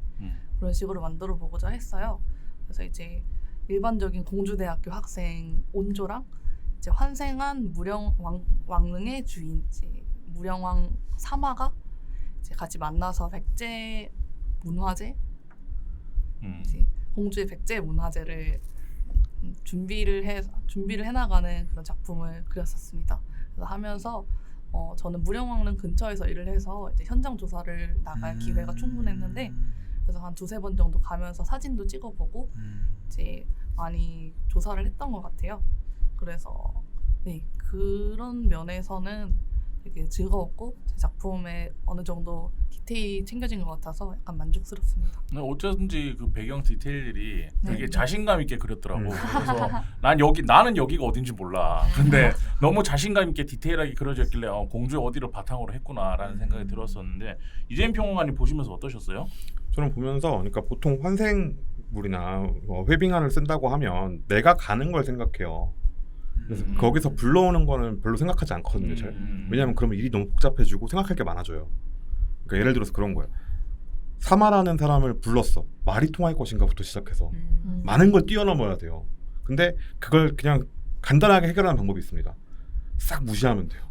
그런 식으로 만들어 보고자 했어요. 그래서 이제 일반적인 공주대학교 학생 온조랑 이제 환생한 왕릉의 주인 이제 무령왕 사마가 이제 같이 만나서 백제 문화제 이제 공주의 백제 문화제를 준비를 해나가는 그런 작품을 그렸었습니다. 그래서 하면서 저는 무령왕릉 근처에서 일을 해서 이제 현장 조사를 나갈 기회가 충분했는데 그래서 한 2-3번 정도 가면서 사진도 찍어보고 이제 많이 조사를 했던 것 같아요. 그래서 네, 그런 면에서는 되게 즐거웠고 제 작품에 어느 정도 디테일이 챙겨진 것 같아서 약간 만족스럽습니다. 어쩐지 그 배경 디테일들이 되게 네. 자신감 있게 그렸더라고. 그래서 나는 여기가 어딘지 몰라. 근데 너무 자신감 있게 디테일하게 그려져 있길래 공주의 어디를 바탕으로 했구나라는 생각이 들었었는데 이재민 평론가님 보시면서 어떠셨어요? 저는 보면서 그러니까 보통 환생물이나 회빙안을 쓴다고 하면 내가 가는 걸 생각해요. 그래서 거기서 불러오는 거는 별로 생각하지 않거든요. 잘. 왜냐하면 그러면 일이 너무 복잡해지고 생각할 게 많아져요. 그러니까 예를 들어서 그런 거예요. 사마라는 사람을 불렀어. 말이 통할 것인가부터 시작해서 많은 걸 뛰어넘어야 돼요. 근데 그걸 그냥 간단하게 해결하는 방법이 있습니다. 싹 무시하면 돼요.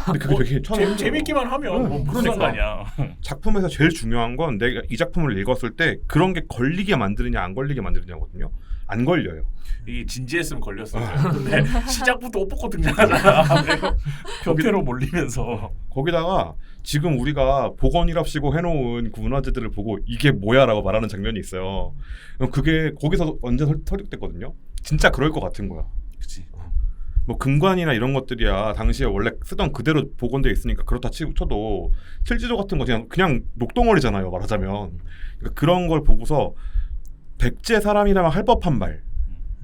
근데 그게 되게 처음에 재밌기만 하면 뭐 무슨 상관이야. 작품에서 제일 중요한 건 내가 이 작품을 읽었을 때 그런 게 걸리게 만드느냐 안 걸리게 만드느냐거든요. 안 걸려요. 이게 진지했으면 걸렸어요. 근데 시작부터 옷 벗고 등장하잖아. 변태로 몰리면서. 거기다가 지금 우리가 보건일합시고 해놓은 그 문화재들을 보고 이게 뭐야라고 말하는 장면이 있어요. 그게 거기서 완전 설득됐거든요. 진짜 그럴 것 같은 거야. 그치. 뭐 금관이나 이런 것들이야 당시에 원래 쓰던 그대로 복원돼 있으니까 그렇다 쳐도 칠지도 같은 거 그냥 녹덩어리잖아요 말하자면. 그러니까 그런 걸 보고서 백제 사람이라면 할 법한 말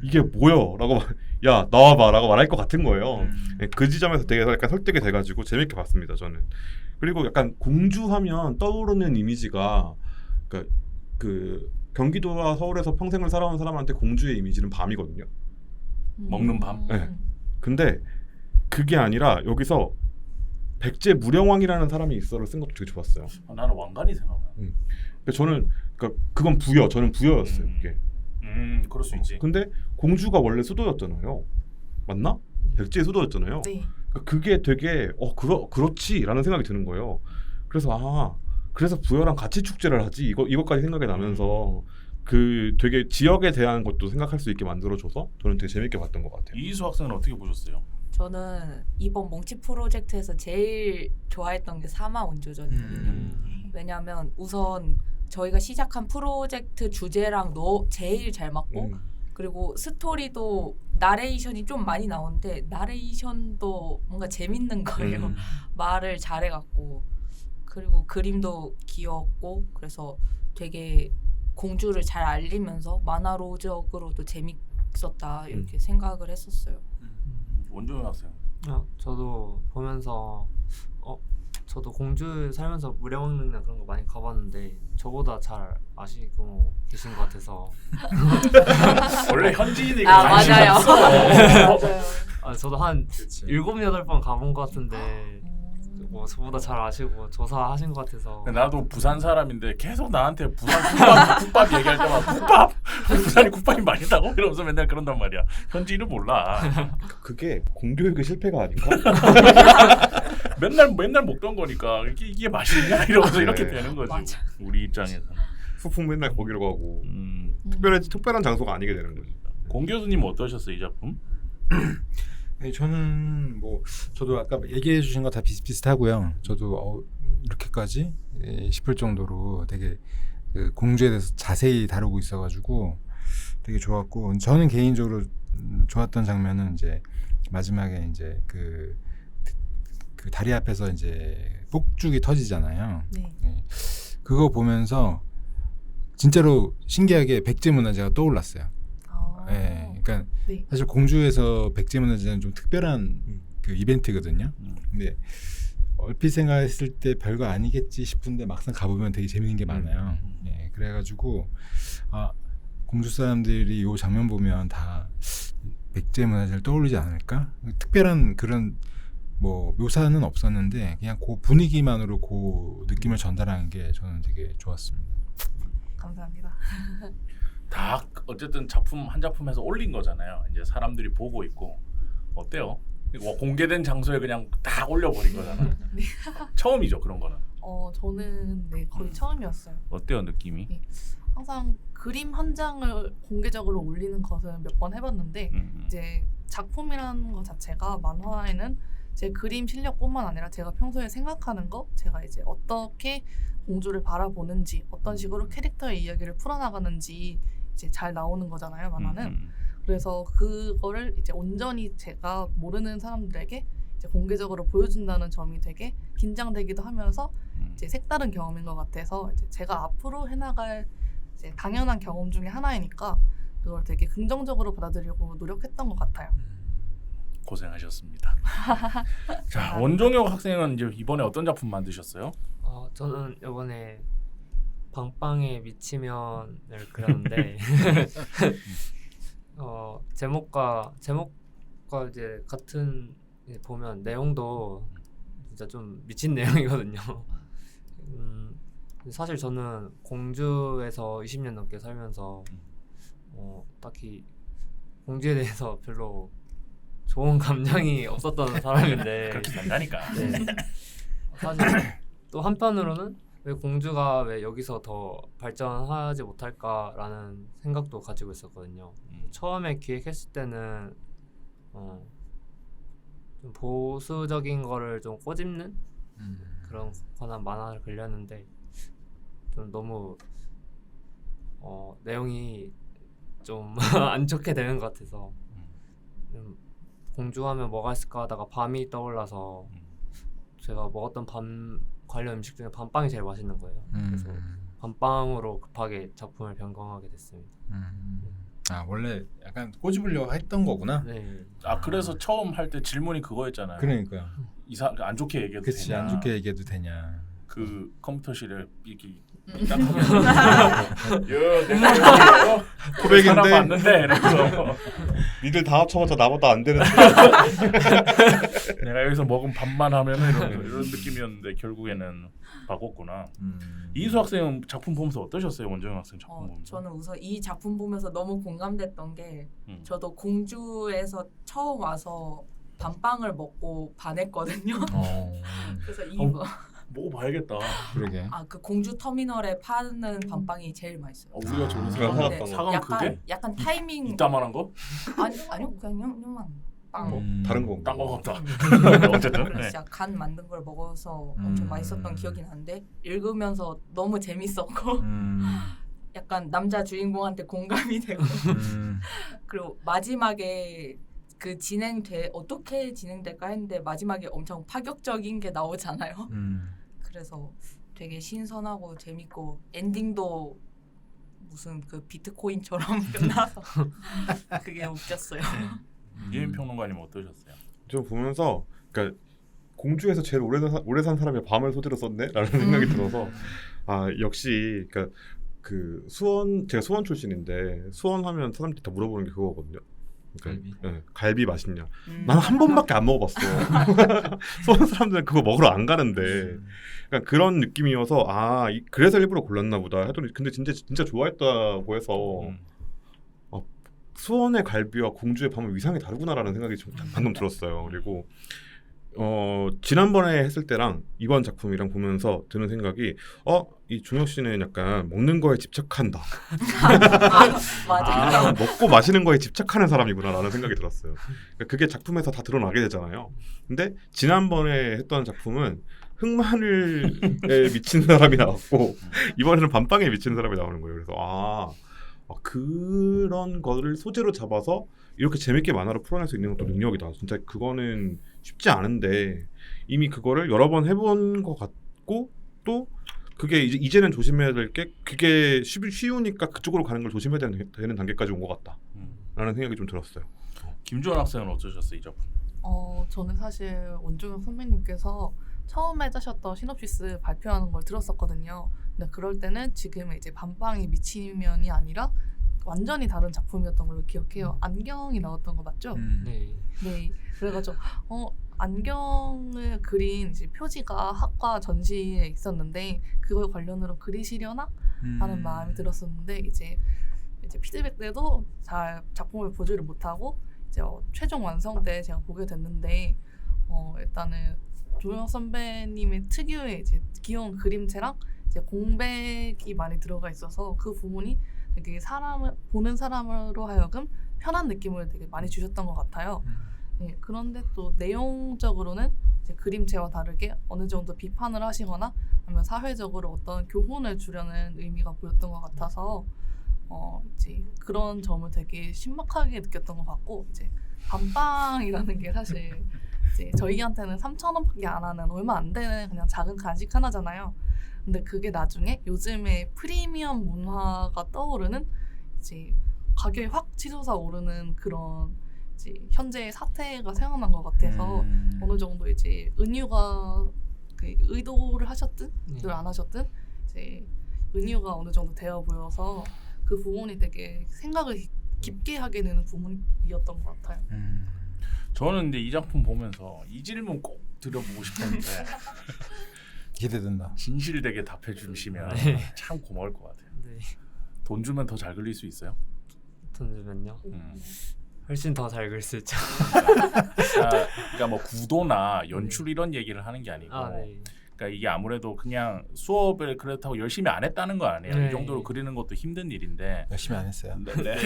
이게 뭐여? 라고 야 나와봐 라고 말할 것 같은 거예요. 그 지점에서 되게 약간 설득이 돼가지고 재밌게 봤습니다 저는. 그리고 약간 공주하면 떠오르는 이미지가 그러니까 그 경기도와 서울에서 평생을 살아온 사람한테 공주의 이미지는 밤이거든요. 먹는 밤? 네. 근데 그게 아니라 여기서 백제 무령왕이라는 사람이 있어를 쓴 것도 되게 좋았어요. 나는 왕관이 생각나. 그러니까 저는 그건 부여, 저는 부여였어요. 그게. 그럴 수 있지. 근데 공주가 원래 수도였잖아요. 맞나? 백제의 수도였잖아요. 네. 그러니까 그게 되게 그렇지라는 생각이 드는 거예요. 그래서 그래서 부여랑 같이 축제를 하지 이것까지 생각이 나면서 그 되게 지역에 대한 것도 생각할 수 있게 만들어줘서 저는 되게 재밌게 봤던 것 같아요. 이희수 학생은 어떻게 보셨어요? 저는 이번 몽치 프로젝트에서 제일 좋아했던 게 사마 원조전이거든요. 왜냐하면 우선 저희가 시작한 프로젝트 주제랑 제일 잘 맞고 그리고 스토리도 나레이션이 좀 많이 나오는데 나레이션도 뭔가 재밌는 거예요. 말을 잘해갖고 그리고 그림도 귀여웠고 그래서 되게 공주를 잘 알리면서 만화로적으로도 재밌었다 이렇게 생각을 했었어요. 원종현 학생. 저도 보면서 저도 공주 살면서 무령왕릉이나 그런 거 많이 가봤는데 저보다 잘 아시고 계신 것 같아서 원래 현지인에게 맞아요. 맞아요. 저도 한 7, 8번 가본 것 같은데 뭐 저보다 잘 아시고 조사하신 것 같아서. 나도 부산 사람인데 계속 나한테 부산 국밥 얘기할 때마다 국밥! 부산이 국밥이 맛있다고? 이러면서 맨날 그런단 말이야. 현지인은 몰라. 그게 공교육의 실패가 아닌가? 맨날 먹던 거니까 이게 맛있냐? 이러면서 이렇게 되는 거지. 맞아. 우리 입장에서는. 소풍 맨날 거기로 가고 특별한 장소가 아니게 되는 거지. 공 교수님 어떠셨어요 이 작품? 네, 저는 뭐 저도 아까 얘기해 주신 거 다 비슷하고요. 저도 이렇게까지 싶을 정도로 되게 그 공주에 대해서 자세히 다루고 있어가지고 되게 좋았고 저는 개인적으로 좋았던 장면은 이제 마지막에 이제 그 다리 앞에서 이제 폭죽이 터지잖아요. 네. 그거 보면서 진짜로 신기하게 백제 문화재가 떠올랐어요. 네, 그러니까 네. 사실 공주에서 백제 문화재는 좀 특별한 그 이벤트거든요. 근데 얼핏 생각했을 때 별거 아니겠지 싶은데 막상 가보면 되게 재밌는 게 많아요. 네, 그래가지고 공주 사람들이 이 장면 보면 다 백제 문화재를 떠올리지 않을까? 특별한 그런 뭐 묘사는 없었는데 그냥 그 분위기만으로 그 느낌을 전달하는 게 저는 되게 좋았습니다. 감사합니다. 다 어쨌든 작품 한 작품에서 올린 거잖아요. 이제 사람들이 보고 있고 어때요? 공개된 장소에 그냥 딱 올려버린 거잖아. 네. 처음이죠 그런 거는. 저는 거의 처음이었어요. 어때요 느낌이? 네. 항상 그림 한 장을 공개적으로 올리는 것은 몇 번 해봤는데 이제 작품이라는 것 자체가 만화에는 제 그림 실력뿐만 아니라 제가 평소에 생각하는 거, 제가 이제 어떻게 공주를 바라보는지, 어떤 식으로 캐릭터의 이야기를 풀어나가는지 이제 잘 나오는 거잖아요, 만화는. 그래서 그거를 이제 온전히 제가 모르는 사람들에게 이제 공개적으로 보여준다는 점이 되게 긴장되기도 하면서 이제 색다른 경험인 것 같아서 이제 제가 앞으로 해나갈 이제 당연한 경험 중에 하나이니까 그걸 되게 긍정적으로 받아들이고 노력했던 것 같아요. 고생하셨습니다. 자, 원종혁 학생은 이제 이번에 어떤 작품 만드셨어요? 저는 이번에 방빵에 미치면을 그렸는데 제목과 이제 같은 보면 내용도 진짜 좀 미친 내용이거든요. 사실 저는 공주에서 20년 넘게 살면서 딱히 공주에 대해서 별로 좋은 감정이 없었던 사람인데 그렇게 난다니까. 네. 사실 또 한편으로는 왜 공주가 왜 여기서 더 발전하지 못할까라는 생각도 가지고 있었거든요. 처음에 기획했을 때는 좀 보수적인 거를 좀 꼬집는 그런 관한 만화를 그렸는데 좀 너무 내용이 좀 안 좋게 되는 것 같아서 공주하면 뭐가 있을까 하다가 밤이 떠올라서 제가 먹었던 밤 관련 음식 중에 밤빵이 제일 맛있는 거예요. 그래서 밤빵으로 급하게 작품을 변경하게 됐습니다. 원래 약간 꼬집으려고 했던 거구나. 네. 그래서 처음 할 때 질문이 그거였잖아요. 그러니까요. 안 좋게 얘기해도 그치, 되냐. 안 좋게 얘기해도 되냐. 그 컴퓨터실에 이렇게 딱 하면 내가 고백인데 사람 봤는데 이러면서 니들 다 합쳐봤자 나보다 안 되는데 내가 여기서 먹은 밥만 하면 이런 느낌이었는데 결국에는 바꿨구나. 이수 학생은 작품 보면서 어떠셨어요? 원정영 학생 작품 보면서? 저는 우선 이 작품 보면서 너무 공감됐던 게 저도 공주에서 처음 와서 밤빵을 먹고 반했거든요. 그래서 먹어봐야겠다. 그러게. 그 공주 터미널에 파는 밤빵이 제일 맛있어요. 우리가 저기서 그럼 사간 사갔던 사간 그게? 약간 타이밍 이따만한 거? 아니요 그냥 요만 빵. 다른 건가? 딴 거 같다. 어쨌든 네. 진짜 간 만든 걸 먹어서 엄청 맛있었던 기억이 나는데 읽으면서 너무 재밌었고 약간 남자 주인공한테 공감이 되고 그리고 마지막에 그 어떻게 진행될까 했는데 마지막에 엄청 파격적인 게 나오잖아요. 그래서 되게 신선하고 재밌고 엔딩도 무슨 그 비트코인처럼 끝나서 그게 웃겼어요. 이인 평론가님 어떠셨어요? 저 보면서 그러니까 공주에서 제일 오래 산 사람이 밤을 소재로 썼네라는 생각이 들어서 역시 그러니까 제가 수원 출신인데 수원하면 사람들이 다 물어보는 게 그거거든요. 갈비? 네, 갈비 맛있냐? 난 한 번밖에 안 먹어봤어. 수원 사람들은 그거 먹으러 안 가는데, 그러니까 그런 느낌이어서 그래서 일부러 골랐나 보다. 했더니 근데 진짜 좋아했다고 해서 수원의 갈비와 공주의 밤은 위상이 다르구나라는 생각이 방금 들었어요. 그리고 지난번에 했을 때랑 이번 작품이랑 보면서 드는 생각이 이 종혁 씨는 약간 먹는 거에 집착한다. 맞아. 먹고 마시는 거에 집착하는 사람이구나라는 생각이 들었어요. 그러니까 그게 작품에서 다 드러나게 되잖아요. 근데 지난번에 했던 작품은 흑마늘에 미친 사람이 나왔고 이번에는 밤빵에 미친 사람이 나오는 거예요. 그래서 그런 거를 소재로 잡아서 이렇게 재밌게 만화로 풀어낼 수 있는 것도 능력이다. 진짜 그거는 쉽지 않은데 이미 그거를 여러 번 해본 것 같고 또 그게 이제는 조심해야 될 게 그게 쉬우니까 그쪽으로 가는 걸 조심해야 되는 단계까지 온 것 같다. 라는 생각이 좀 들었어요. 김주원 학생은 어떠셨어요? 이 작품? 저는 사실 원종혁 선배님께서 처음에 짜셨던 시놉시스 발표하는 걸 들었었거든요. 근데 그럴 때는 지금의 이제 밤빵이 미치면이 아니라 완전히 다른 작품이었던 걸로 기억해요. 안경이 나왔던 거 맞죠? 네. 네. 그래가지고 안경을 그린 이제 표지가 학과 전시에 있었는데 그걸 관련으로 그리시려나 하는 마음이 들었었는데 이제 피드백 때도 잘 작품을 보지를 못하고 이제 최종 완성 때 제가 보게 됐는데 일단은 조영 선배님의 특유의 이제 귀여운 그림체랑 이제 공백이 많이 들어가 있어서 그 부분이 되게 보는 사람으로 하여금 편한 느낌을 되게 많이 주셨던 것 같아요. 네, 그런데 또 내용적으로는 이제 그림체와 다르게 어느 정도 비판을 하시거나 아니면 사회적으로 어떤 교훈을 주려는 의미가 보였던 것 같아서 이제 그런 점을 되게 신박하게 느꼈던 것 같고 이제 밤빵이라는 게 사실 이제 저희한테는 3,000원밖에 안 하는 얼마 안 되는 그냥 작은 간식 하나잖아요. 근데 그게 나중에 요즘에 프리미엄 문화가 떠오르는 이제 가격이 확 치솟아 오르는 그런 이제 현재 사태가 생각난 것 같아서 어느 정도 이제 은유가 그 의도를 하셨든 안 하셨든 이제 은유가 어느 정도 되어 보여서 그 부분이 되게 생각을 깊게 하게 되는 부분이었던 것 같아요. 저는 근데 이 작품 보면서 이 질문 꼭 드려보고 싶었는데 기대된다. 진실되게 답해 주시면 네. 참 고마울 것 같아요. 네. 돈 주면 더 잘 그릴 수 있어요? 돈 주면요. 훨씬 더 잘 그릴 수 있죠. 그러니까 뭐 구도나 연출 이런 얘기를 하는 게 아니고 아, 네. 그러니까 이게 아무래도 그냥 수업을 그렇다고 열심히 안 했다는 거 아니에요. 네. 이 정도로 그리는 것도 힘든 일인데 열심히 안 했어요. 네.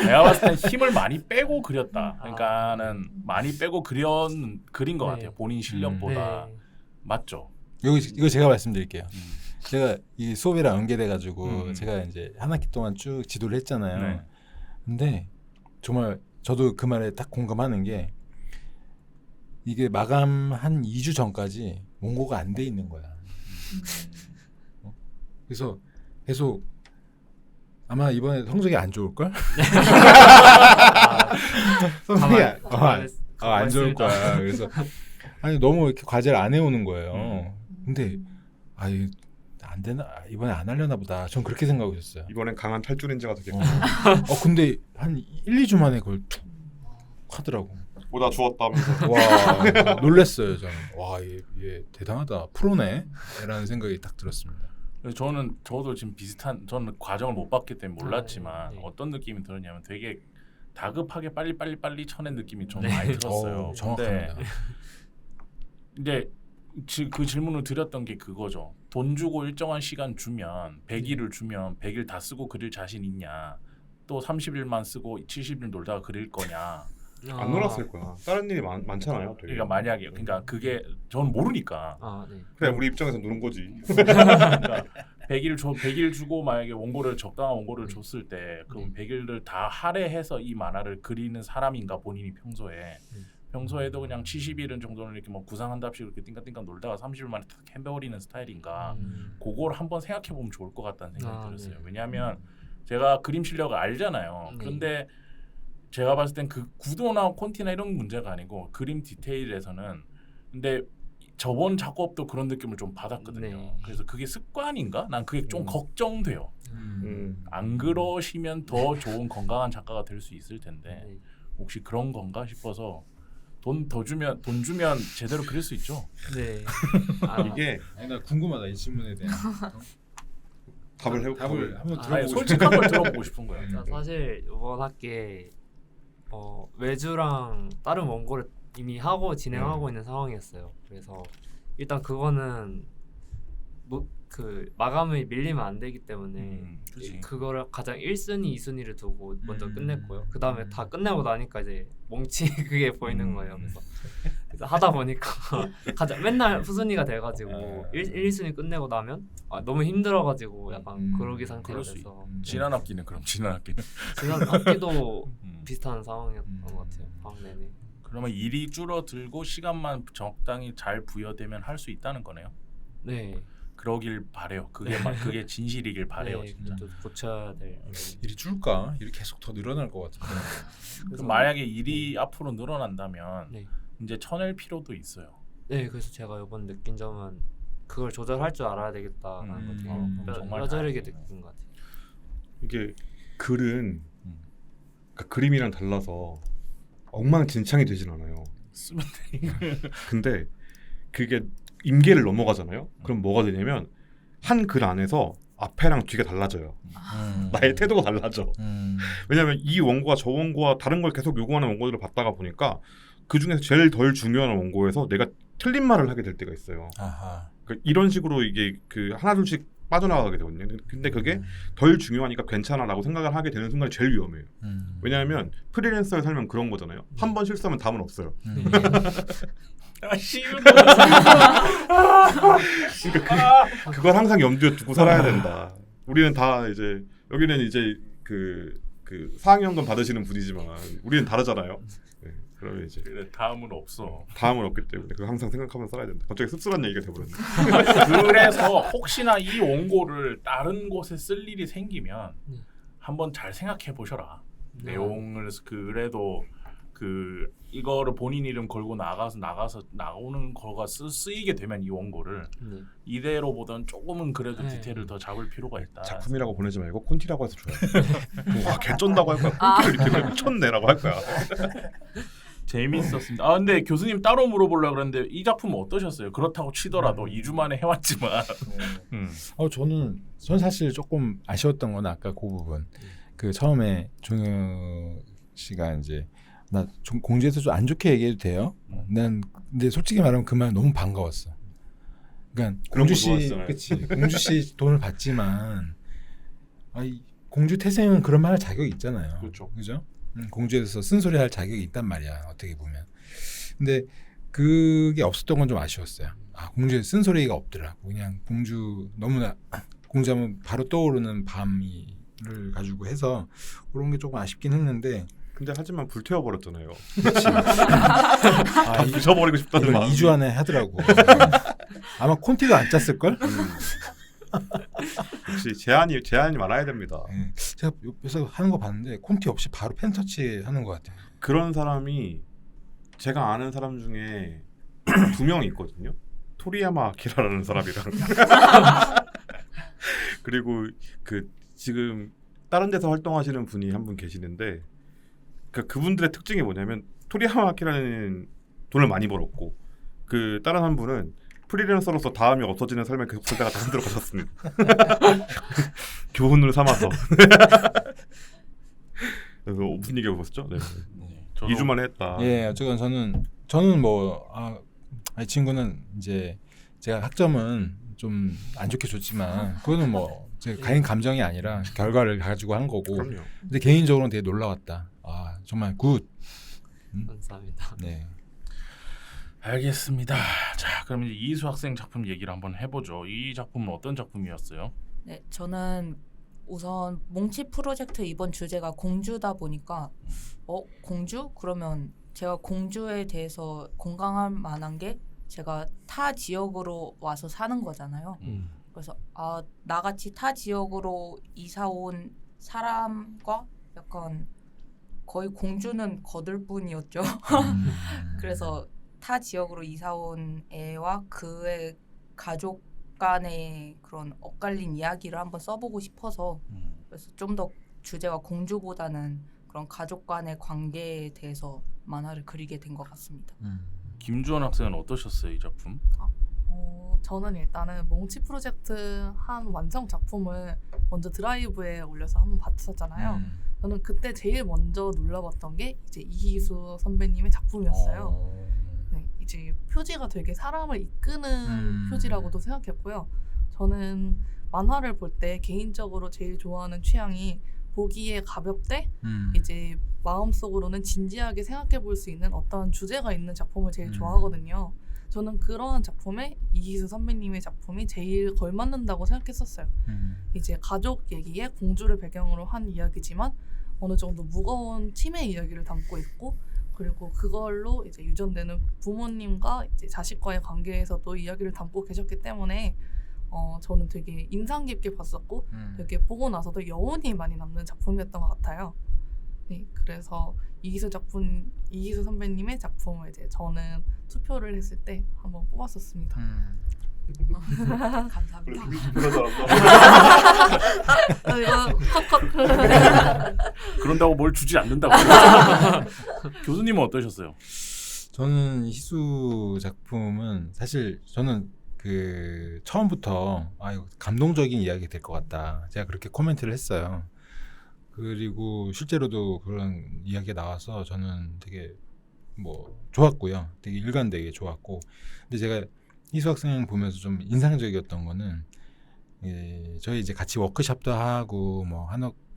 내가 봤을 땐 힘을 많이 빼고 그렸다. 그러니까는 많이 빼고 그린 것 네. 같아요. 본인 실력보다. 네. 맞죠? 이거 제가 말씀드릴게요. 제가 이 수업이랑 연계돼가지고 음. 제가 이제 한 학기 동안 쭉 지도를 했잖아요. 네. 근데 정말 저도 그 말에 딱 공감하는 게 이게 마감 한 2주 전까지 원고가 안 돼 있는 거야. 그래서 계속 아마 이번에 성적이 안 좋을 걸? 성적이 안 좋을 거야. 그래서 아니 너무 이렇게 과제를 안 해오는 거예요. 근데 아니 안 되나 이번에 안 하려나 보다. 전 그렇게 생각하고 있었어요. 이번엔 강한 탈줄 인재가 되겠고. 근데 한 1, 2주 만에 그걸 툭 하더라고. 보다 주웠다 하면서. 와 놀랬어요 저는. 와 얘 대단하다 프로네 라는 생각이 딱 들었습니다. 그래서 저도 지금 저는 과정을 못 봤기 때문에 몰랐지만 네. 어떤 느낌이 들었냐면 되게 다급하게 빨리 쳐낸 느낌이 좀 네. 많이 들었어요. 정확합니다. 근데 그 질문을 드렸던 게 그거죠. 돈 주고 일정한 시간 주면 100일을 주면 100일 다 쓰고 그릴 자신 있냐? 또 30일만 쓰고 70일 놀다가 그릴 거냐? 안 놀았을 거야. 다른 일이 많잖아요. 되게. 그러니까 만약에 그게 저는 모르니까. 네. 그래 우리 입장에서 노는 거지. 그러니까 100일 주고 만약에 적당한 원고를 줬을 때 그럼 100일을 다 할애해서 이 만화를 그리는 사람인가 본인이 평소에도 그냥 70일은 정도는 이렇게 뭐 구상한답시고 이렇게 띵까띵까 놀다가 30일 만에 탁 해버리는 스타일인가 그걸 한번 생각해 보면 좋을 것 같다는 생각이 들었어요. 네. 왜냐하면 제가 그림 실력을 알잖아요. 그런데 제가 봤을 땐 그 구도나 콘티나 이런 문제가 아니고 그림 디테일에서는 근데 저번 작업도 그런 느낌을 좀 받았거든요. 네. 그래서 그게 습관인가? 난 그게 좀 걱정돼요. 음. 안 그러시면 더 좋은 건강한 작가가 될 수 있을 텐데 네. 혹시 그런 건가 싶어서 돈 주면 제대로 그릴 수 있죠. 네. 이게 아니, 나 궁금하다 이 질문에 대한 답을 답을 한번 아니, 들어보고 솔직한 걸 들어보고 싶은 거예요. 사실 이번 학기에 외주랑 다른 원고를 이미 하고 진행하고 있는 상황이었어요. 그래서 일단 그거는 그 마감이 밀리면 안 되기 때문에 그치. 그거를 가장 1순위, 2순위를 두고 먼저 끝냈고요. 그 다음에 다 끝내고 나니까 이제 몽치 그게 보이는 거예요. 그래서 하다 보니까 가장 맨날 후순위가 돼가지고 1순위 끝내고 나면 너무 힘들어가지고 약간 그러기 상태가 그럴 수 돼서 지난 학기는 지난 학기도 비슷한 상황이었던 것 같아요. 방학 내내. 그러면 일이 줄어들고 시간만 적당히 잘 부여되면 할 수 있다는 거네요. 네. 그러길 바래요. 그게 진실이길 바래요. 네, 진짜. 좀 고쳐야 될. 일이 줄까? 일이 계속 더 늘어날 것 같은데. 그래서 만약에 일이 앞으로 늘어난다면 네. 이제 쳐낼 필요도 있어요. 네, 그래서 제가 이번 느낀 점은 그걸 조절할 줄 알아야 되겠다라는 걸 되게 정말 뼈저리게 다행이네요. 느낀 것 같아요. 이게 글은 그러니까 그림이랑 달라서 엉망진창이 되진 않아요. 쓰면 돼. 근데 그게 임계를 넘어가잖아요. 그럼 뭐가 되냐면 한 글 안에서 앞에랑 뒤가 달라져요. 나의 태도가 달라져. 왜냐하면 이 원고가 저 원고와 다른 걸 계속 요구하는 원고들을 받다가 보니까 그 중에서 제일 덜 중요한 원고에서 내가 틀린 말을 하게 될 때가 있어요. 아하. 그러니까 이런 식으로 이게 그 하나둘씩 빠져나가게 되거든요. 근데 그게 덜 중요하니까 괜찮아라고 생각을 하게 되는 순간이 제일 위험해요. 왜냐하면 프리랜서에 살면 그런 거잖아요. 한 번 실수하면 다음은 없어요. 그러니까 그걸 항상 염두에 두고 살아야 된다. 우리는 다 이제 여기는 이제 그 사학연금 받으시는 분이지만 우리는 다르잖아요. 네. 그러면 이제 그래, 다음은 없어. 다음은 없기 때문에 그거 항상 생각하면서 살아야 된다. 갑자기 씁쓸한 얘기가 돼버렸네. 그래서 혹시나 이 원고를 다른 곳에 쓸 일이 생기면 한번 잘 생각해 보셔라. 내용을 그래도 그 이거를 본인 이름 걸고 나가서 나오는 거가 쓰이게 되면 이 원고를 이대로 보던 조금은 그래도 디테일을 더 잡을 필요가 있다. 작품이라고 보내지 말고 콘티라고 해서 줘요. 와 개쩐다고 할 거야. 콘티를 이렇게 미쳤네라고 할 거야. 재미있었습니다. 아 근데 교수님 따로 물어보려고 그랬는데 이 작품은 어떠셨어요? 그렇다고 치더라도 2주 만에 해왔지만 저는 사실 조금 아쉬웠던 건 아까 그 부분. 그 처음에 종혁 씨가 이제 나 공주에서 좀 안 좋게 얘기해도 돼요? 난 근데 솔직히 말하면 그 말 너무 반가웠어. 그러니까 공주 씨, 그치? 공주 씨 돈을 받지만 공주 태생은 그런 말 할 자격이 있잖아요. 그렇죠. 그죠? 공주에서 쓴소리 할 자격이 있단 말이야. 어떻게 보면. 근데 그게 없었던 건 좀 아쉬웠어요. 공주에 쓴소리가 없더라고. 그냥 공주 너무나 공주하면 바로 떠오르는 밤이를 가지고 해서 그런 게 조금 아쉽긴 했는데. 근데 하지만 불태워버렸잖아요. 다 부셔버리고 싶다는 마음. 2주 안에 하더라고. 아마 콘티도 안 짰을걸? 역시 제한이 많아야 됩니다. 제가 옆에서 하는 거 봤는데 콘티 없이 바로 펜터치 하는 것 같아요. 그런 사람이 제가 아는 사람 중에 2명이 있거든요. 토리야마 아키라라는 사람이랑 그리고 그 지금 다른 데서 활동하시는 분이 한 분 계시는데 그분들의 특징이 뭐냐면 토리야마 아키라는 돈을 많이 벌었고 그 다른 한 분은 프리랜서로서 다음이 없어지는 삶에 계속 살다가 다른 데로 가셨습니다. 교훈을 삼아서. 그래서 무슨 얘기하고 있었죠? 네. 2주 만에 했다. 예, 어쨌건 저는 뭐 이 친구는 이제 제가 학점은 좀 안 좋게 줬지만 그거는 뭐 제 개인 감정이 아니라 결과를 가지고 한 거고. 그럼요. 근데 개인적으로는 되게 놀라웠다. 정말 굿. 감사합니다. 네. 알겠습니다. 자, 그럼 이제 이수 학생 작품 얘기를 한번 해보죠. 이 작품은 어떤 작품이었어요? 네, 저는 우선 몽치 프로젝트 이번 주제가 공주다 보니까 공주? 그러면 제가 공주에 대해서 공감할 만한 게 제가 타 지역으로 와서 사는 거잖아요. 그래서 나같이 타 지역으로 이사 온 사람과 약간 거의 공주는 거들 뿐이었죠. 그래서 타 지역으로 이사 온 애와 그의 가족 간의 그런 엇갈린 이야기를 한번 써보고 싶어서 그래서 좀 더 주제가 공주보다는 그런 가족 간의 관계에 대해서 만화를 그리게 된 것 같습니다. 김주원 학생은 어떠셨어요, 이 작품? 저는 일단은 몽치 프로젝트 한 완성 작품을 먼저 드라이브에 올려서 한번 봤었잖아요. 저는 그때 제일 먼저 눌러봤던 게 이제 이희수 선배님의 작품이었어요. 네, 이제 표지가 되게 사람을 이끄는 표지라고도 생각했고요. 저는 만화를 볼 때 개인적으로 제일 좋아하는 취향이 보기에 가볍되 이제 마음속으로는 진지하게 생각해 볼 수 있는 어떤 주제가 있는 작품을 제일 좋아하거든요. 저는 그런 작품에 이희수 선배님의 작품이 제일 걸맞는다고 생각했었어요. 이제 가족 얘기에 공주를 배경으로 한 이야기지만 어느 정도 무거운 치매 이야기를 담고 있고 그리고 그걸로 이제 유전되는 부모님과 이제 자식과의 관계에서도 이야기를 담고 계셨기 때문에 저는 되게 인상 깊게 봤었고 되게 보고 나서도 여운이 많이 남는 작품이었던 것 같아요. 네, 그래서 이희수 선배님의 작품을 이제 저는 투표를 했을 때 한번 뽑았었습니다. 감사합니다. 이거 컷. 그런다고 뭘 주지 않는다고. 교수님은 어떠셨어요? 저는 희수 작품은 사실 저는 처음부터 이거 감동적인 이야기 될 것 같다. 제가 그렇게 코멘트를 했어요. 그리고 실제로도 그런 이야기가 나와서 저는 되게 좋았고요. 되게 일관되게 좋았고. 근데 제가 희수 학생 보면서 좀 인상적이었던 거는 저희 이제 같이 워크숍도 하고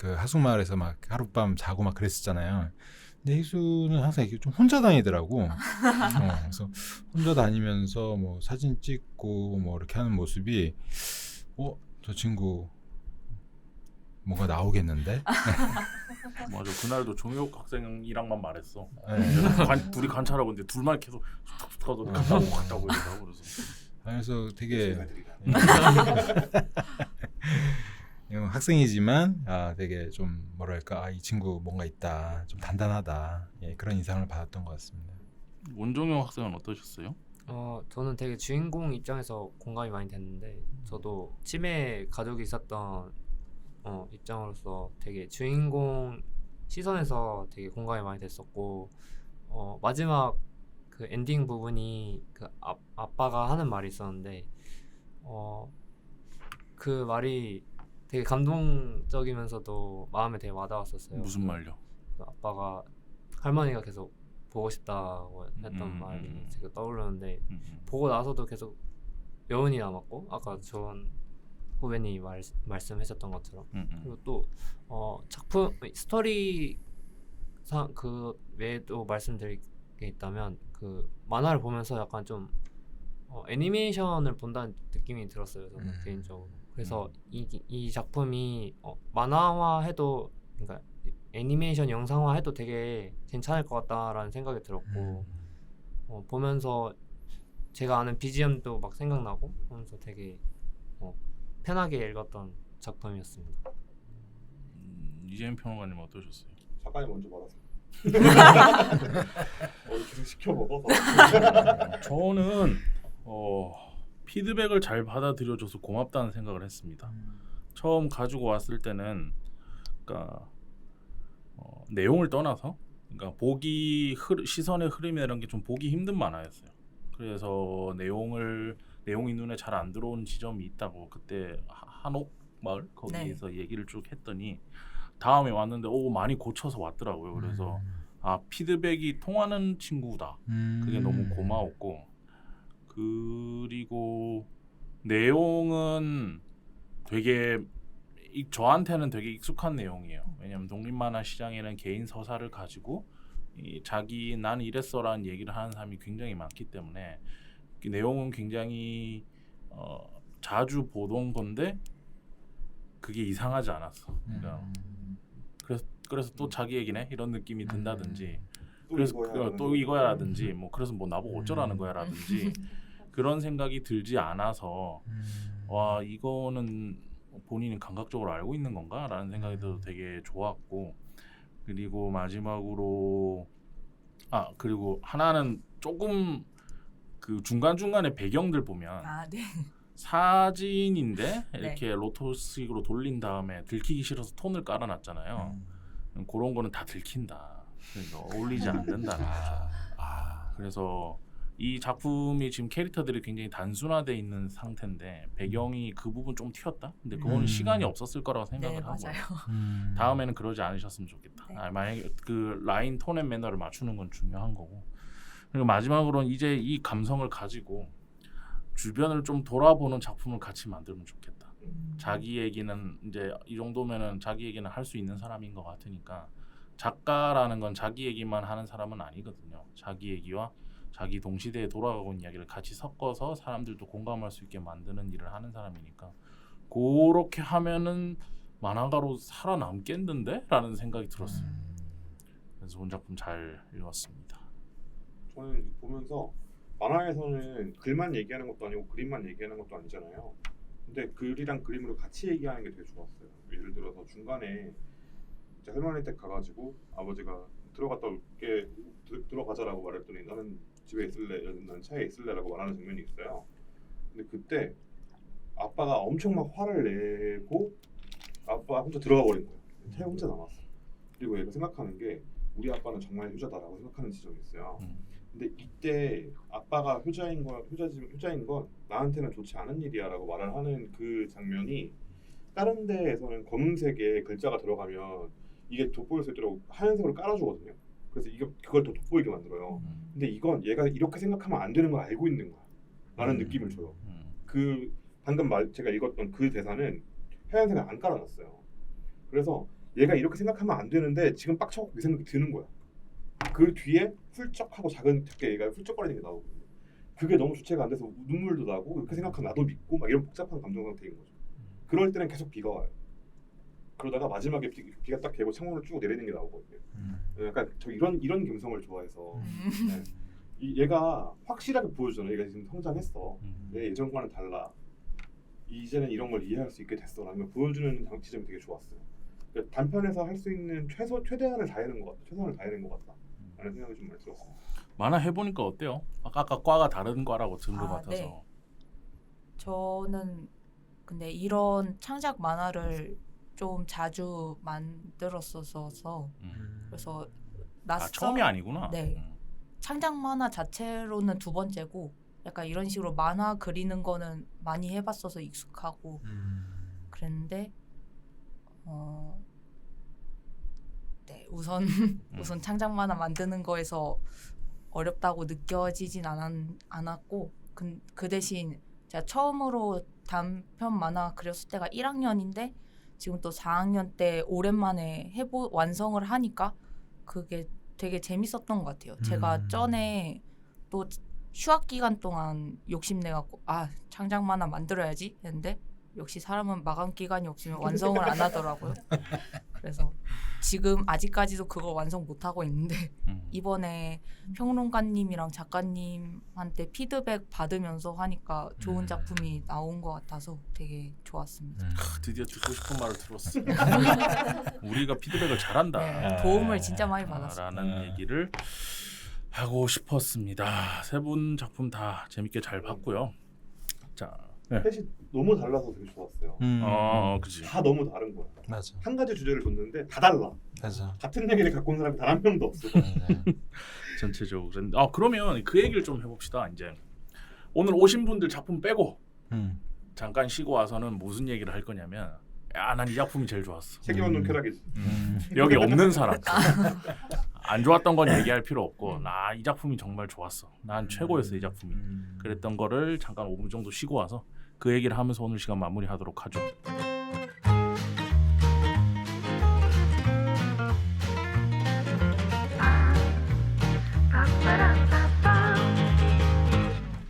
하숙마을에서 막 하룻밤 자고 막 그랬었잖아요. 근데 희수는 항상 이렇게 좀 혼자 다니더라고. 그래서 혼자 다니면서 사진 찍고 이렇게 하는 모습이 저 친구 뭔가 나오겠는데? 맞아 그날도 종혁 학생이랑만 말했어. 네. 둘이 관찰하고 있는데 둘만 계속 툭툭툭 갔다고 이러더라고. 그래서 되게 학생이지만 되게 좀 뭐랄까 이 친구 뭔가 있다, 좀 단단하다, 그런 인상을 받았던 것 같습니다. 원종혁 학생은 어떠셨어요? 저는 되게 주인공 입장에서 공감이 많이 됐는데 저도 치매 가족이 있었던 입장으로서 되게 주인공 시선에서 되게 공감이 많이 됐었고 마지막 그 엔딩 부분이 그 아빠가 하는 말이 있었는데 그 말이 되게 감동적이면서도 마음에 되게 와닿았었어요. 무슨 말요? 그 아빠가 할머니가 계속 보고 싶다고 했던 말이 제가 떠오르는데 보고 나서도 계속 여운이 남았고 아까 좋은 후배님이 말씀하셨던 것처럼 그리고 또 작품 스토리상 그 외에도 말씀드릴 게 있다면 그 만화를 보면서 약간 좀 애니메이션을 본다는 느낌이 들었어요 저는 개인적으로. 그래서 이 작품이 만화화해도 그러니까 애니메이션 영상화해도 되게 괜찮을 것 같다라는 생각이 들었고 보면서 제가 아는 BGM도 막 생각나고 하면서 되게 편하게 읽었던 작품이었습니다. 이재현 평론가님 어떠셨어요? 작가님 먼저 말하세요. 계속 시켜 먹어서. 저는 피드백을 잘 받아들여줘서 고맙다는 생각을 했습니다. 처음 가지고 왔을 때는 그러니까 내용을 떠나서 그러니까 시선의 흐름이나 이런 게 좀 보기 힘든 만화였어요. 그래서 내용이 눈에 잘 안 들어오는 지점이 있다고 그때 한옥 마을 거기에서 얘기를 쭉 했더니 다음에 왔는데 많이 고쳐서 왔더라고요. 그래서 피드백이 통하는 친구다. 그게 너무 고마웠고 그리고 내용은 되게 저한테는 되게 익숙한 내용이에요. 왜냐하면 독립만화 시장에는 개인 서사를 가지고 나는 이랬어라는 얘기를 하는 사람이 굉장히 많기 때문에 그 내용은 굉장히 자주 보던 건데 그게 이상하지 않았어. 그러니까 그래서 또 자기 얘기네 이런 느낌이 든다든지 그래서 또 이거야라든지 뭐 그래서 뭐 나보고 어쩌라는 거야라든지 그런 생각이 들지 않아서 와 이거는 본인이 감각적으로 알고 있는 건가라는 생각이 들어서 되게 좋았고 그리고 마지막으로 그리고 하나는 조금 그 중간중간에 배경들 보면 사진인데 이렇게 로토식으로 돌린 다음에 들키기 싫어서 톤을 깔아놨잖아요. 그런 거는 다 들킨다. 그러니까 어울리지 않는다는 거죠. 그래서 이 작품이 지금 캐릭터들이 굉장히 단순화돼 있는 상태인데 배경이 그 부분 좀 튀었다. 근데 그거는 시간이 없었을 거라고 생각을 하고 다음에는 그러지 않으셨으면 좋겠다. 만약에 그 라인 톤 앤 매너를 맞추는 건 중요한 거고. 그리고 마지막으로는 이제 이 감성을 가지고 주변을 좀 돌아보는 작품을 같이 만들면 좋겠다. 자기 얘기는 이제 이 정도면은 자기 얘기는 할 수 있는 사람인 것 같으니까 작가라는 건 자기 얘기만 하는 사람은 아니거든요. 자기 얘기와 자기 동시대에 돌아가고 있는 이야기를 같이 섞어서 사람들도 공감할 수 있게 만드는 일을 하는 사람이니까 그렇게 하면은 만화가로 살아남겠는데? 라는 생각이 들었어요. 그래서 본 작품 잘 읽었습니다. 저는 보면서 만화에서는 글만 얘기하는 것도 아니고 그림만 얘기하는 것도 아니잖아요. 근데 글이랑 그림으로 같이 얘기하는 게 되게 좋았어요. 예를 들어서 중간에 이제 할머니 댁 가가지고 아버지가 들어가자라고 말했더니 나는 집에 있을래, 난 차에 있을래라고 말하는 장면이 있어요. 근데 그때 아빠가 엄청 막 화를 내고 아빠 혼자 들어가 버린 거예요. 차에 혼자 남았어. 그리고 얘가 생각하는 게 우리 아빠는 정말 효자다라고 생각하는 지점이 있어요. 근데 이때 아빠가 효자인 건 나한테는 좋지 않은 일이야라고 말을 하는 그 장면이 다른 데에서는 검은색에 글자가 들어가면 이게 돋보일 수 있도록 하얀색으로 깔아주거든요. 그래서 그걸 더 돋보이게 만들어요. 근데 이건 얘가 이렇게 생각하면 안 되는 걸 알고 있는 거야 라는 느낌을 줘요. 그 방금 제가 읽었던 그 대사는 하얀색을 안 깔아놨어요. 그래서 얘가 이렇게 생각하면 안 되는데 지금 빡쳐갖고 그 생각이 드는 거야. 그 뒤에 훌쩍하고 작게 얘가 훌쩍거리는 게 나오거든요. 그게 너무 주체가 안 돼서 눈물도 나고 이렇게 생각하면 나도 믿고 막 이런 복잡한 감정 상태인 거죠. 그럴 때는 계속 비가 와요. 그러다가 마지막에 비가 딱 개고 창문을 쭉 내리는 게 나오거든요. 약간 저 이런 감성을 좋아해서 네. 얘가 확실하게 보여주잖아. 얘가 지금 성장했어. 내 예전과는 달라. 이제는 이런 걸 이해할 수 있게 됐어. 라는 걸 보여주는 지점이 되게 좋았어요. 그러니까 단편에서 할 수 있는 최대한을 다해낸 것 같다. 최선을 다해낸 것 같다. 라는 생각이 좀 많이 들었어요. 만화 해보니까 어때요? 아까 과가 다른 과라고 들은 것 같아서. 네. 저는 근데 이런 창작 만화를 좀 자주 만들었어서 그래서 처음이 아니구나. 네. 창작 만화 자체로는 두 번째고 약간 이런 식으로 만화 그리는 거는 많이 해봤어서 익숙하고 그랬는데 네, 우선 창작 만화 만드는 거에서 어렵다고 느껴지진 않았고 그 대신 제가 처음으로 단편 만화 그렸을 때가 1학년인데 지금 또 4학년 때 오랜만에 완성을 하니까 그게 되게 재밌었던 것 같아요. 제가 전에 또 휴학 기간 동안 욕심내갖고 창작 만화 만들어야지 했는데 역시 사람은 마감 기간이 없으면 완성을 안 하더라고요. 그래서 지금 아직까지도 그거 완성 못하고 있는데 이번에 평론가님이랑 작가님한테 피드백 받으면서 하니까 좋은 작품이 나온 것 같아서 되게 좋았습니다. 드디어 듣고 싶은 말을 들었어. 우리가 피드백을 잘한다. 네, 도움을 진짜 많이 받았어요. 라는 얘기를 하고 싶었습니다. 세 분 작품 다 재밌게 잘 봤고요. 자, 셋이 너무 달라서 되게 좋았어요. 그치. 다 너무 다른 거야. 맞아. 한 가지 주제를 줬는데 다 달라. 맞아. 같은 얘기를 갖고 온 사람이 단 한 명도 없어. 전체적으로. 그러면 그 얘기를 좀 해봅시다. 이제 오늘 오신 분들 작품 빼고 잠깐 쉬고 와서는 무슨 얘기를 할 거냐면 난 이 작품이 제일 좋았어. 세계원론 쾌락이지. 여기 없는 사람. 안 좋았던 건 얘기할 필요 없고 나 이 작품이 정말 좋았어. 난 최고였어 이 작품이. 그랬던 거를 잠깐 5분 정도 쉬고 와서 그 얘기를 하면서 오늘 시간 마무리하도록 하죠.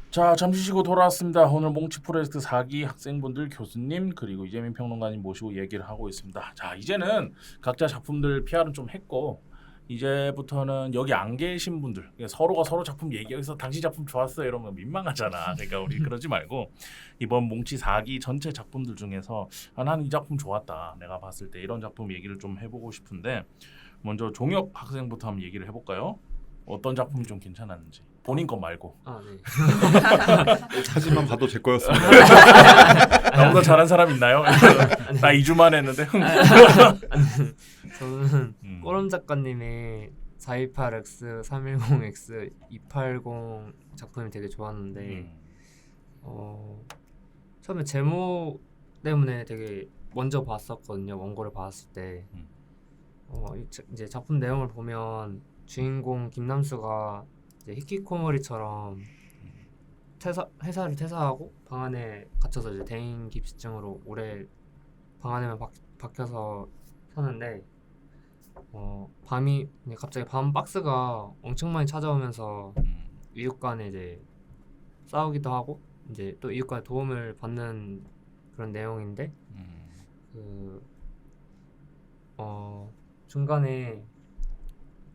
자, 잠시 쉬고 돌아왔습니다. 오늘 몽치 프로젝트 4기 학생분들, 교수님 그리고 이재민 평론가님 모시고 얘기를 하고 있습니다. 자, 이제는 각자 작품들 PR은 좀 했고 이제부터는 여기 안 계신 분들, 서로가 서로 작품 얘기해서 당신 작품 좋았어요 이러면 민망하잖아. 그러니까 우리 그러지 말고 이번 몽치 4기 전체 작품들 중에서 나는 이 작품 좋았다. 내가 봤을 때 이런 작품 얘기를 좀 해보고 싶은데 먼저 종혁 학생부터 한번 얘기를 해볼까요? 어떤 작품이 좀 괜찮았는지. 본인 거 말고. 네. 사진만 봐도 제 거였습니다. 나보다 잘한 사람 있나요? 나 2주만 했는데. 저는 꼬름 작가님의 428X, 310X, 280 작품이 되게 좋았는데 처음에 제목 때문에 되게 먼저 봤었거든요. 원고를 봤을 때. 이제 작품 내용을 보면 주인공 김남수가 이제 히키코모리처럼 회사를 퇴사하고 방 안에 갇혀서 이제 대인 기피증으로 오래 방 안에만 박혀서 사는데 밤이 갑자기 밤 박스가 엄청 많이 찾아오면서 이웃 간에 이제 싸우기도 하고 이제 또 이웃 간에 도움을 받는 그런 내용인데 중간에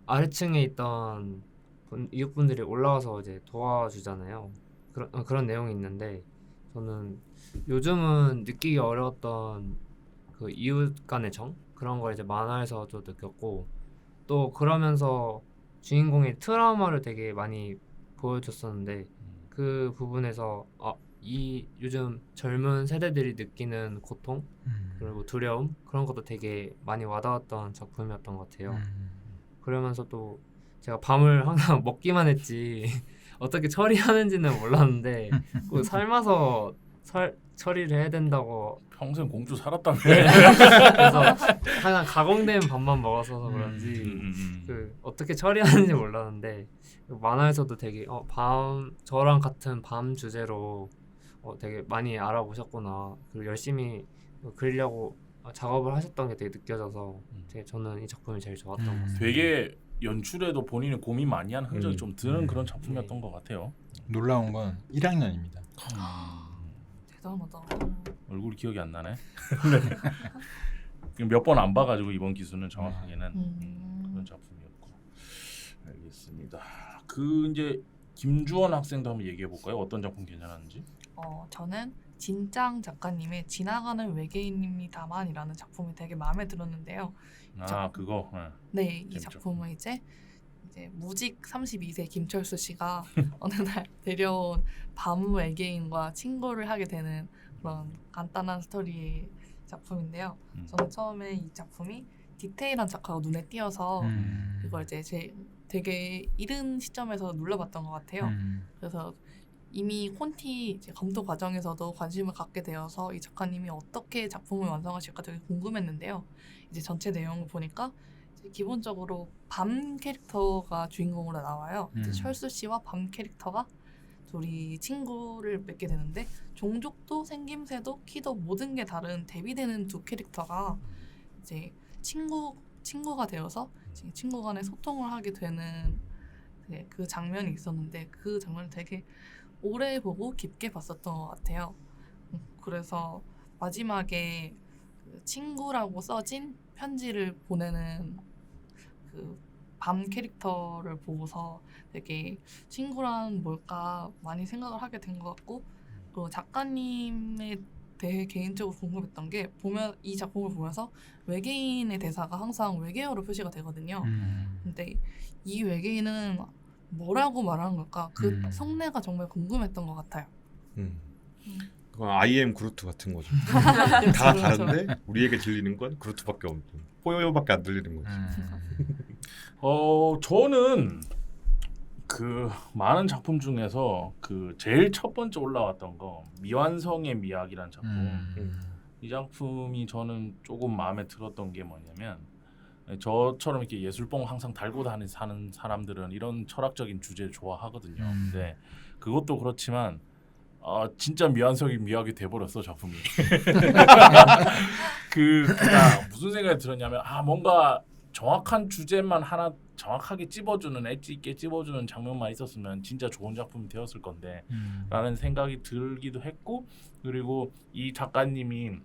아래층에 있던 이웃분들이 올라와서 이제 도와주잖아요. 그런 내용이 있는데 저는 요즘은 느끼기 어려웠던 그 이웃 간의 정 그런 걸 이제 만화에서도 느꼈고 또 그러면서 주인공의 트라우마를 되게 많이 보여줬었는데 그 부분에서 이 요즘 젊은 세대들이 느끼는 고통 그리고 두려움 그런 것도 되게 많이 와닿았던 작품이었던 것 같아요. 그러면서 또 제가 밤을 항상 먹기만 했지 어떻게 처리하는지는 몰랐는데 그 삶아서 처리를 해야 된다고 평생 공주 살았다며. 그래서 항상 가공된 밥만 먹어서 그런지 그 어떻게 처리하는지 몰랐는데 만화에서도 되게 저랑 같은 밤 주제로 되게 많이 알아보셨구나 그리고 열심히 그리려고 작업을 하셨던 게 되게 느껴져서 저는 이 작품이 제일 좋았던 것 같아요. 되게 연출에도 본인이 고민 많이 한 흔적이 좀 드는 그런 작품이었던 것 같아요. 놀라운 건 1학년입니다. 대단하다. 얼굴이 기억이 안 나네. 몇 번 안 봐가지고 이번 기수는 정확하게는 그런 작품이었고. 알겠습니다. 그 이제 김주원 학생도 한번 얘기해 볼까요? 어떤 작품 괜찮았는지? 저는 진짱 작가님의 지나가는 외계인입니다만이라는 작품이 되게 마음에 들었는데요. 그거. 네, 이 재밌죠. 작품은 이제 무직 32세 김철수 씨가 어느 날 데려온 밤 외계인과 친구를 하게 되는 그런 간단한 스토리의 작품인데요. 저는 처음에 이 작품이 디테일한 작화가 눈에 띄어서 이걸 이제 되게 이른 시점에서 눌러봤던 것 같아요. 그래서 이미 콘티 이제 검토 과정에서도 관심을 갖게 되어서 이 작가님이 어떻게 작품을 완성하실까 되게 궁금했는데요. 이제 전체 내용을 보니까 이제 기본적으로 밤 캐릭터가 주인공으로 나와요. 이제 철수 씨와 밤 캐릭터가 둘이 친구를 맺게 되는데 종족도 생김새도 키도 모든 게 다른 대비되는 두 캐릭터가 이제 친구가 되어서 친구 간에 소통을 하게 되는 그 장면이 있었는데 그 장면을 되게 오래 보고 깊게 봤었던 것 같아요. 그래서 마지막에 그 친구라고 써진 편지를 보내는 그 밤 캐릭터를 보고서 되게 친구란 뭘까 많이 생각을 하게 된 것 같고 또 작가님에 대해 개인적으로 궁금했던 게 이 작품을 보면서 외계인의 대사가 항상 외계어로 표시가 되거든요. 근데 이 외계인은 뭐라고 말하는 걸까? 그 속내가 정말 궁금했던 것 같아요. 그건 I am 그루트 같은 거죠. 다 다른데 우리에게 들리는 건 그루트밖에 없는 뽀요요밖에 안 들리는 거지. 저는 그 많은 작품 중에서 그 제일 첫 번째 올라왔던 거 미완성의 미학이라는 작품. 이 작품이 저는 조금 마음에 들었던 게 뭐냐면 저처럼 이렇게 예술봉 항상 달고 사는 사람들은 이런 철학적인 주제 좋아하거든요. 근데 그것도 그렇지만 진짜 미완성이 미학이 돼버렸어 작품이. 그러니까 무슨 생각이 들었냐면 뭔가 정확한 주제만 하나 정확하게 찝어주는 엣지 있게 찝어주는 장면만 있었으면 진짜 좋은 작품이 되었을 건데 라는 생각이 들기도 했고 그리고 이 작가님이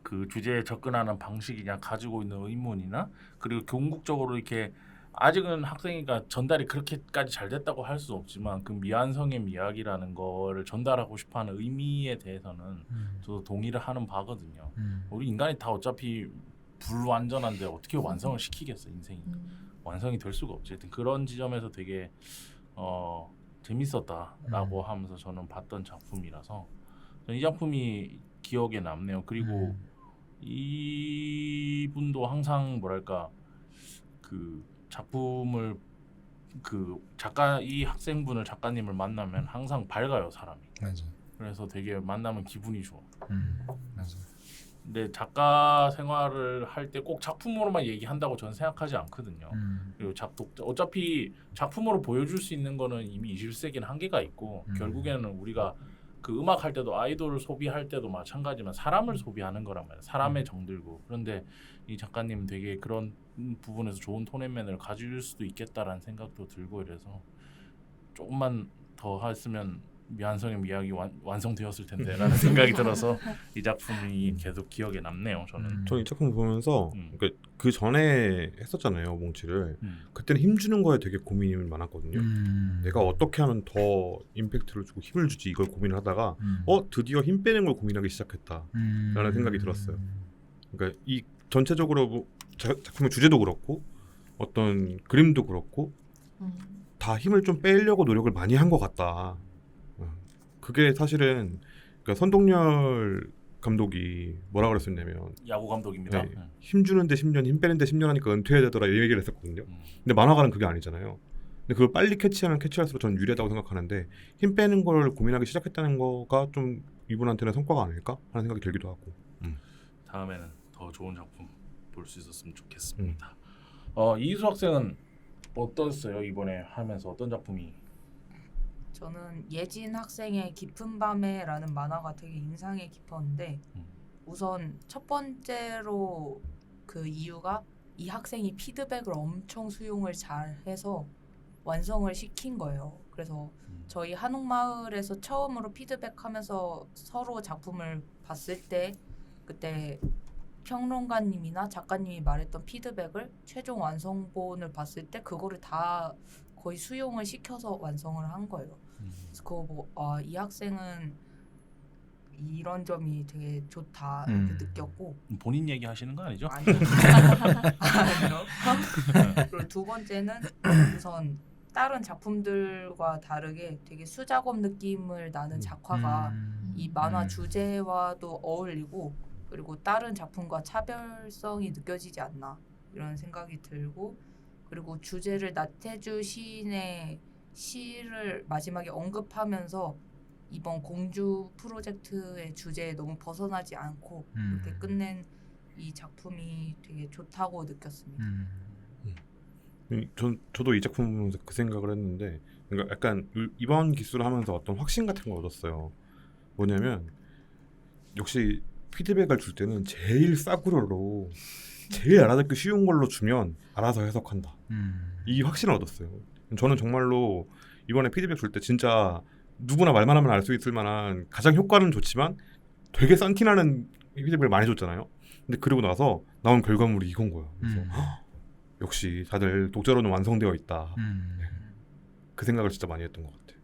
그 주제에 접근하는 방식이냐 가지고 있는 의문이나 그리고 궁극적으로 이렇게 아직은 학생이니까 전달이 그렇게까지 잘 됐다고 할 수 없지만 그 미완성의 미학이라는 거를 전달하고 싶어하는 의미에 대해서는 저도 동의를 하는 바거든요. 우리 인간이 다 어차피 불완전한데 어떻게 완성을 시키겠어 인생이. 완성이 될 수가 없지. 하여튼 그런 지점에서 되게 재밌었다라고 하면서 저는 봤던 작품이라서 저는 이 작품이 기억에 남네요. 그리고 이분도 항상 뭐랄까 그 작품을 이 학생분을 작가님을 만나면 항상 밝아요 사람이. 맞아. 그래서 되게 만나면 기분이 좋아. 맞아. 근데 작가 생활을 할 때 꼭 작품으로만 얘기한다고 저는 생각하지 않거든요. 그리고 어차피 작품으로 보여줄 수 있는 거는 이미 21세기는 한계가 있고 결국에는 우리가 그 음악 할 때도 아이돌을 소비할 때도 마찬가지지만 사람을 소비하는 거란 말이에요. 사람에 정들고. 그런데 이 작가님 되게 그런 부분에서 좋은 톤앤맨을 가질 수도 있겠다라는 생각도 들고 이래서 조금만 더 했으면 미완성의 미학이 완성되었을 텐데라는 생각이 들어서 이 작품이 계속 기억에 남네요. 저는. 저는 이 작품 보면서 그 전에 했었잖아요 몽치를. 그때는 힘 주는 거에 되게 고민이 많았거든요. 내가 어떻게 하면 더 임팩트를 주고 힘을 주지 이걸 고민을 하다가 드디어 힘 빼는 걸 고민하기 시작했다라는 생각이 들었어요. 그러니까 이 전체적으로 작품의 주제도 그렇고 어떤 그림도 그렇고 다 힘을 좀 빼려고 노력을 많이 한 것 같다. 그게 사실은 그러니까 선동열 감독이 뭐라 그랬었냐면 야구 감독입니다. 힘 주는데 10년, 힘 빼는데 10년 하니까 은퇴해야 되더라 이 얘기를 했었거든요. 근데 만화가는 그게 아니잖아요. 근데 그걸 빨리 캐치하면 캐치할수록 저는 유리하다고 생각하는데 힘 빼는 걸 고민하기 시작했다는 거가 좀 이분한테는 성과가 아닐까 하는 생각이 들기도 하고. 다음에는 더 좋은 작품 볼 수 있었으면 좋겠습니다. 이희수 학생은 어떠셨어요? 이번에 하면서 어떤 작품이? 저는 예진 학생의 깊은 밤에라는 만화가 되게 인상이 깊었는데 우선 첫 번째로 그 이유가 이 학생이 피드백을 엄청 수용을 잘해서 완성을 시킨 거예요. 그래서 저희 한옥마을에서 처음으로 피드백하면서 서로 작품을 봤을 때 그때 평론가님이나 작가님이 말했던 피드백을 최종 완성본을 봤을 때 그거를 다 거의 수용을 시켜서 완성을 한 거예요. 그래서 그거 보고 이 학생은 이런 점이 되게 좋다 이렇게 느꼈고. 본인 얘기 하시는 거 아니죠? 아니요. 그리고 두 번째는 우선 다른 작품들과 다르게 되게 수작업 느낌을 나는 작화가 이 만화 주제와도 어울리고 그리고 다른 작품과 차별성이 느껴지지 않나 이런 생각이 들고 그리고 주제를 나태주 시인의 시를 마지막에 언급하면서 이번 공주 프로젝트의 주제에 너무 벗어나지 않고 이렇게 끝낸 이 작품이 되게 좋다고 느꼈습니다. 저도 이 작품 보면서 그 생각을 했는데 그러니까 약간 이번 기술을 하면서 어떤 확신 같은 걸 얻었어요. 뭐냐면 역시 피드백을 줄 때는 제일 싸구려로 제일 알아듣기 쉬운 걸로 주면 알아서 해석한다. 이 확신을 얻었어요. 저는 정말로 이번에 피드백 줄 때 진짜 누구나 말만 하면 알 수 있을 만한 가장 효과는 좋지만 되게 싼티나는 피드백을 많이 줬잖아요. 근데 그러고 나서 나온 결과물이 이건 거야. 그래서 역시 다들 독자로는 완성되어 있다. 네. 그 생각을 진짜 많이 했던 것 같아요.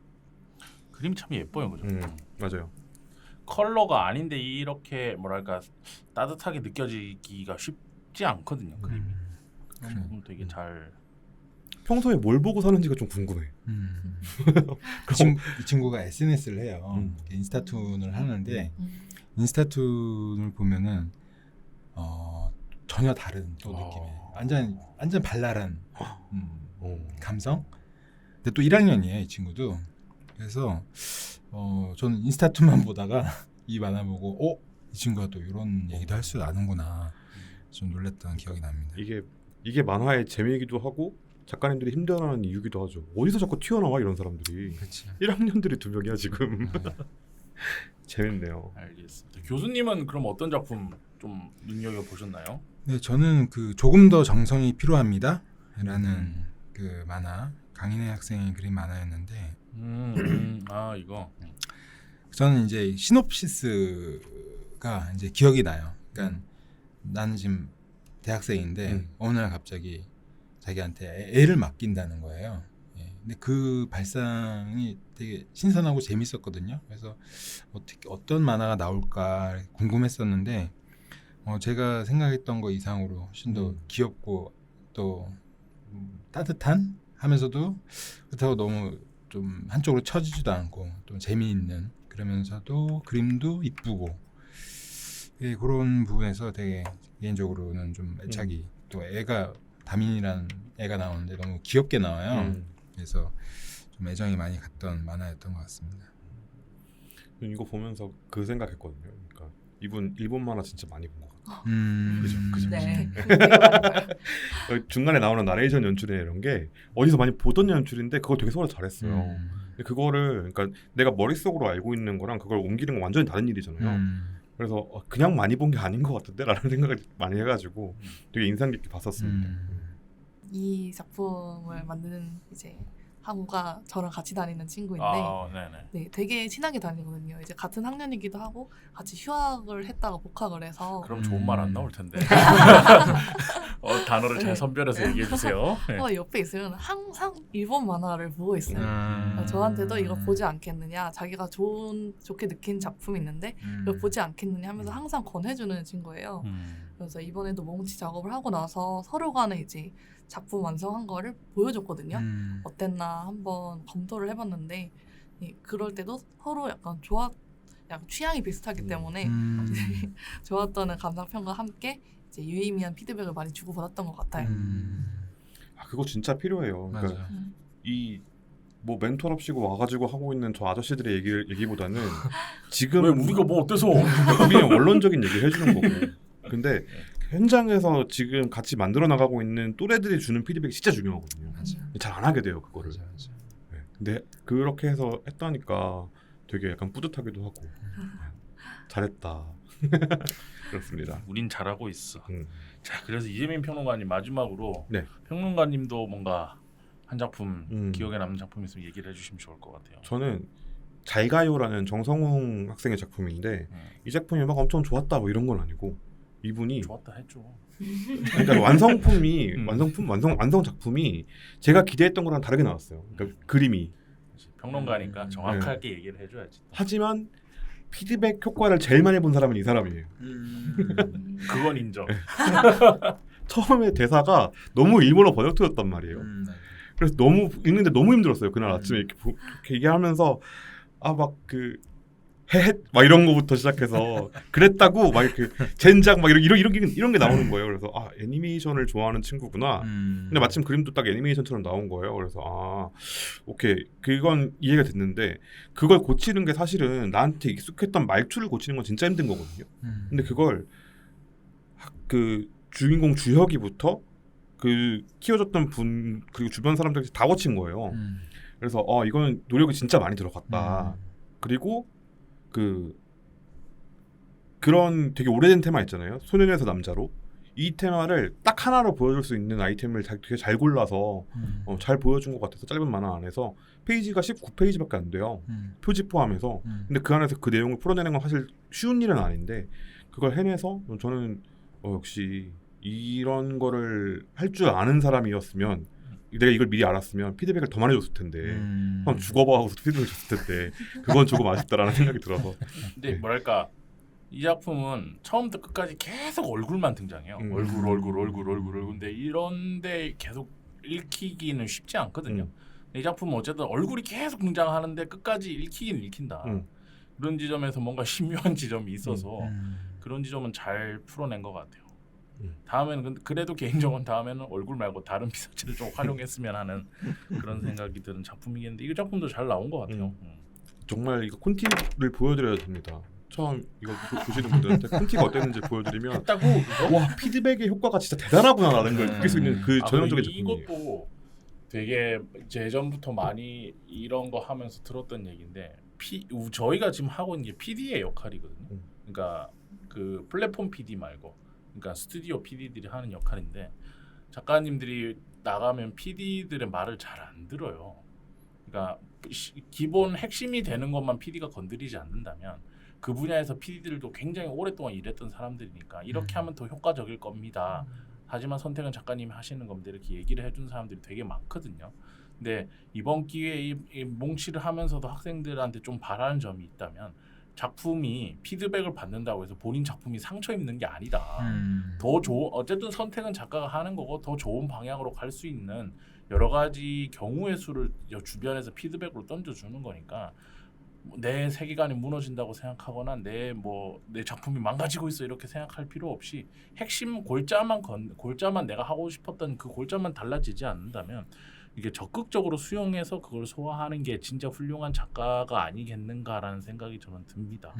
그림 참 예뻐요, 그죠? 맞아요. 컬러가 아닌데 이렇게 뭐랄까 따뜻하게 느껴지기가 쉽지 않거든요. 그림이. 되게 잘. 평소에 뭘 보고 사는지가 좀 궁금해. 이 친구가 SNS를 해요. 인스타툰을 하는데 인스타툰을 보면은 전혀 다른 또 느낌이에요. 완전 발랄한 감성. 근데 또 1학년이에요, 이 친구도. 그래서 저는 인스타툰만 보다가 이 만화 보고 이 친구가 또 이런 얘기도 할 줄 아는구나. 좀 놀랐던 기억이 납니다. 이게 만화의 재미이기도 하고 작가님들이 힘들어하는 이유기도 하죠. 어디서 자꾸 튀어나와 이런 사람들이. 그치. 1학년들이 2명이야 지금. 재밌네요. 알겠습니다. 교수님은 그럼 어떤 작품 좀 눈여겨 보셨나요? 네, 저는 그 조금 더 정성이 필요합니다라는 그 만화 강인혜 학생이 그린 만화였는데 이거 저는 이제 시놉시스가 이제 기억이 나요. 그러니까 나는 지금 대학생인데 어느 날 갑자기 자기한테 애를 맡긴다는 거예요. 예. 근데 그 발상이 되게 신선하고 재밌었거든요. 그래서 어떤 만화가 나올까 궁금했었는데 제가 생각했던 거 이상으로 훨씬 더 귀엽고 또 따뜻한 하면서도 그렇다고 너무 좀 한쪽으로 처지지도 않고 좀 재미있는 그러면서도 그림도 이쁘고 예, 그런 부분에서 되게 개인적으로는 좀 애착이 또 애가 다민이라는 애가 나오는데 너무 귀엽게 나와요. 그래서 좀 애정이 많이 갔던 만화였던 것 같습니다. 이거 보면서 그 생각했거든요. 그러니까 이분 일본 만화 진짜 많이 본 것 같아요. 그죠. 네. 중간에 나오는 나레이션 연출이나 이런 게 어디서 많이 보던 연출인데 그걸 되게 서로 잘했어요. 근데 그거를 그러니까 내가 머릿속으로 알고 있는 거랑 그걸 옮기는 건 완전히 다른 일이잖아요. 그래서 그냥 많이 본 게 아닌 것 같은데 라는 생각을 많이 해가지고 되게 인상 깊게 봤었습니다. 이 작품을 만드는 이제 하구가 저랑 같이 다니는 친구인데 네, 되게 친하게 다니거든요. 이제 같은 학년이기도 하고 같이 휴학을 했다가 복학을 해서 그럼 좋은 말 안 나올 텐데 단어를 잘 선별해서 얘기해 주세요. 옆에 있으면 항상 일본 만화를 보고 있어요. 저한테도 이거 보지 않겠느냐, 자기가 좋게 느낀 작품이 있는데 이걸 보지 않겠느냐 하면서 항상 권해주는 친구예요. 그래서 이번에도 몽치 작업을 하고 나서 서로 간에 이제 작품 완성한 거를 보여줬거든요. 어땠나 한번 검토를 해봤는데 그럴 때도 서로 약간 취향이 비슷하기 때문에 좋았다는 감상평과 함께 이제 유의미한 피드백을 많이 주고받았던 것 같아요. 그거 진짜 필요해요. 그러니까 이 뭐 멘토랍시고 와가지고 하고 있는 저 아저씨들의 얘기보다는 지금 왜 우리가 뭐 어때서 우리는 원론적인 얘기를 해주는 거고. 근데 현장에서 지금 같이 만들어 나가고 있는 또래들이 주는 피드백이 진짜 중요하거든요. 잘 안 하게 돼요 그거를. 네. 근데 그렇게 해서 했다니까 되게 약간 뿌듯하기도 하고 잘했다. 그렇습니다. 우린 잘하고 있어. 자, 그래서 이재민 평론가님 마지막으로 네. 평론가님도 뭔가 한 작품 기억에 남는 작품 있으면 얘기를 해주시면 좋을 것 같아요. 저는 잘 가요라는 정성웅 학생의 작품인데 이 작품이 막 엄청 좋았다 뭐 이런 건 아니고 이분이 좋았다 했죠. 그러니까 완성 작품이 제가 기대했던 거랑 다르게 나왔어요. 그러니까 그림이. 평론가니까 정확하게 얘기를 해줘야지. 하지만 피드백 효과를 제일 많이 본 사람은 이 사람이에요. 그건 인정. 처음에 대사가 너무 일본어 번역되었단 말이에요. 그래서 너무 읽는데 너무 힘들었어요. 그날 아침에 이렇게 얘기하면서 헤헷 막 이런 거부터 시작해서 그랬다고 막 이렇게 젠장 막 이런 게 나오는 거예요. 그래서 애니메이션을 좋아하는 친구구나. 근데 마침 그림도 딱 애니메이션처럼 나온 거예요. 그래서 오케이 그건 이해가 됐는데 그걸 고치는 게 사실은 나한테 익숙했던 말투를 고치는 건 진짜 힘든 거거든요. 근데 그걸 그 주인공 주혁이부터 그 키워줬던 분 그리고 주변 사람들이 다 고친 거예요. 그래서 이건 노력이 진짜 많이 들어갔다. 그리고 그런 되게 오래된 테마 있잖아요. 소년에서 남자로 이 테마를 딱 하나로 보여줄 수 있는 아이템을 되게 잘 골라서 잘 보여준 것 같아서 짧은 만화 안에서 페이지가 19페이지밖에 안 돼요. 표지 포함해서. 근데 그 안에서 그 내용을 풀어내는 건 사실 쉬운 일은 아닌데 그걸 해내서 저는 역시 이런 거를 할 줄 아는 사람이었으면 내가 이걸 미리 알았으면 피드백을 더 많이 줬을 텐데 그럼 죽어봐 하고서 피드백을 줬을 텐데 그건 조금 아쉽다라는 생각이 들어서. 근데 뭐랄까 이 작품은 처음부터 끝까지 계속 얼굴만 등장해요. 얼굴. 근데 이런데 계속 읽히기는 쉽지 않거든요. 이 작품은 어쨌든 얼굴이 계속 등장하는데 끝까지 읽히긴 읽힌다. 그런 지점에서 뭔가 신묘한 지점이 있어서 그런 지점은 잘 풀어낸 것 같아요. 다음에는 그래도 개인적으로 다음에는 얼굴 말고 다른 피사체를 좀 활용했으면 하는 그런 생각이 드는 작품이겠는데 이 작품도 잘 나온 것 같아요. 정말 이거 콘티를 보여드려야 됩니다. 처음 이거 보시는 분들한테 콘티가 어땠는지 보여드리면 했다고 와 피드백의 효과가 진짜 대단하구나라는 걸 느낄 수 있는 그 전형적인 작품이에요. 이것도 되게 예전부터 많이 이런 거 하면서 들었던 얘기인데 저희가 지금 하고 있는 게 PD의 역할이거든요. 그러니까 그 플랫폼 PD 말고 그러니까 스튜디오 PD들이 하는 역할인데 작가님들이 나가면 PD들의 말을 잘 안 들어요. 그러니까 기본 핵심이 되는 것만 PD가 건드리지 않는다면 그 분야에서 PD들도 굉장히 오랫동안 일했던 사람들이니까 이렇게 하면 더 효과적일 겁니다. 하지만 선택은 작가님이 하시는 겁니다. 이렇게 얘기를 해준 사람들이 되게 많거든요. 근데 이번 기회에 이 몽치를 하면서도 학생들한테 좀 바라는 점이 있다면 작품이 피드백을 받는다고 해서 본인 작품이 상처 입는 게 아니다. 더 좋은 어쨌든 선택은 작가가 하는 거고 더 좋은 방향으로 갈 수 있는 여러 가지 경우의 수를 주변에서 피드백으로 던져주는 거니까 내 세계관이 무너진다고 생각하거나 내 작품이 망가지고 있어 이렇게 생각할 필요 없이 핵심 골자만 내가 하고 싶었던 그 골자만 달라지지 않는다면 이게 적극적으로 수용해서 그걸 소화하는 게 진짜 훌륭한 작가가 아니겠는가라는 생각이 저는 듭니다.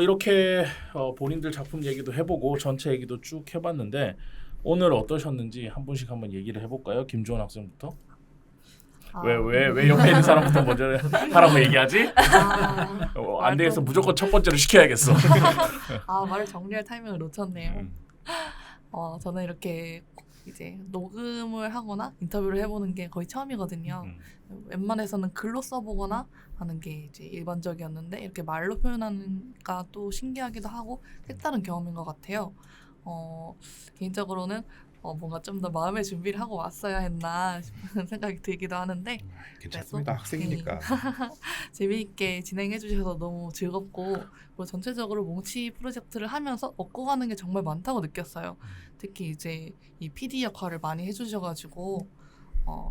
이렇게 본인들 작품 얘기도 해보고 전체 얘기도 쭉 해봤는데 오늘 어떠셨는지 한 분씩 한번 얘기를 해볼까요? 김주원 학생부터. 왜 옆에 있는 사람부터 먼저 하라고 얘기하지? 안 되겠어. 무조건 첫 번째로 시켜야겠어. 말을 정리할 타이밍을 놓쳤네요. 저는 이렇게 이제 녹음을 하거나 인터뷰를 해보는 게 거의 처음이거든요. 웬만해서는 글로 써보거나 하는 게 이제 일반적이었는데 이렇게 말로 표현하니까 또 신기하기도 하고 색다른 경험인 것 같아요. 개인적으로는 뭔가 좀 더 마음의 준비를 하고 왔어야 했나 싶은 생각이 들기도 하는데 괜찮습니다. 학생이니까. 재미있게 진행해 주셔서 너무 즐겁고 그리고 전체적으로 몽치 프로젝트를 하면서 얻고 가는 게 정말 많다고 느꼈어요. 특히 이제 이 PD 역할을 많이 해주셔가지고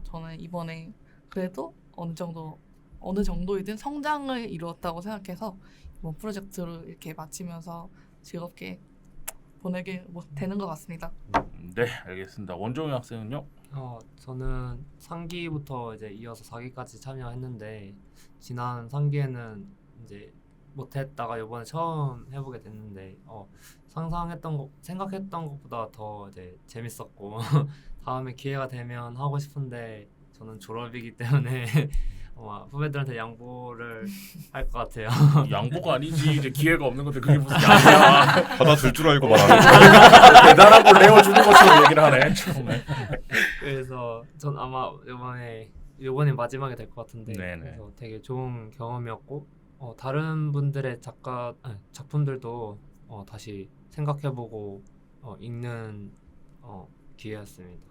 저는 이번에 그래도 어느 정도이든 성장을 이루었다고 생각해서 이번 프로젝트를 이렇게 마치면서 즐겁게 보내게 되는 것 같습니다. 네, 알겠습니다. 원종희 학생은요? 저는 3기부터 이제 이어서 4기까지 참여했는데 지난 3기에는 이제 못했다가 이번에 처음 해보게 됐는데 생각했던 것보다 더 이제 재밌었고 다음에 기회가 되면 하고 싶은데 저는 졸업이기 때문에 후배들한테 양보를 할 것 같아요. 양보가 아니지. 이제 기회가 없는 건데 그게 무슨 양보야. 받아줄 줄 알고 말하는 대단한 걸 내어주는 것처럼 얘기를 하네. 처음에. 그래서 전 아마 이번이 마지막이 될 것 같은데 네네. 그래서 되게 좋은 경험이었고 다른 분들의 작품들도 다시 생각해보고 읽는 기회였습니다.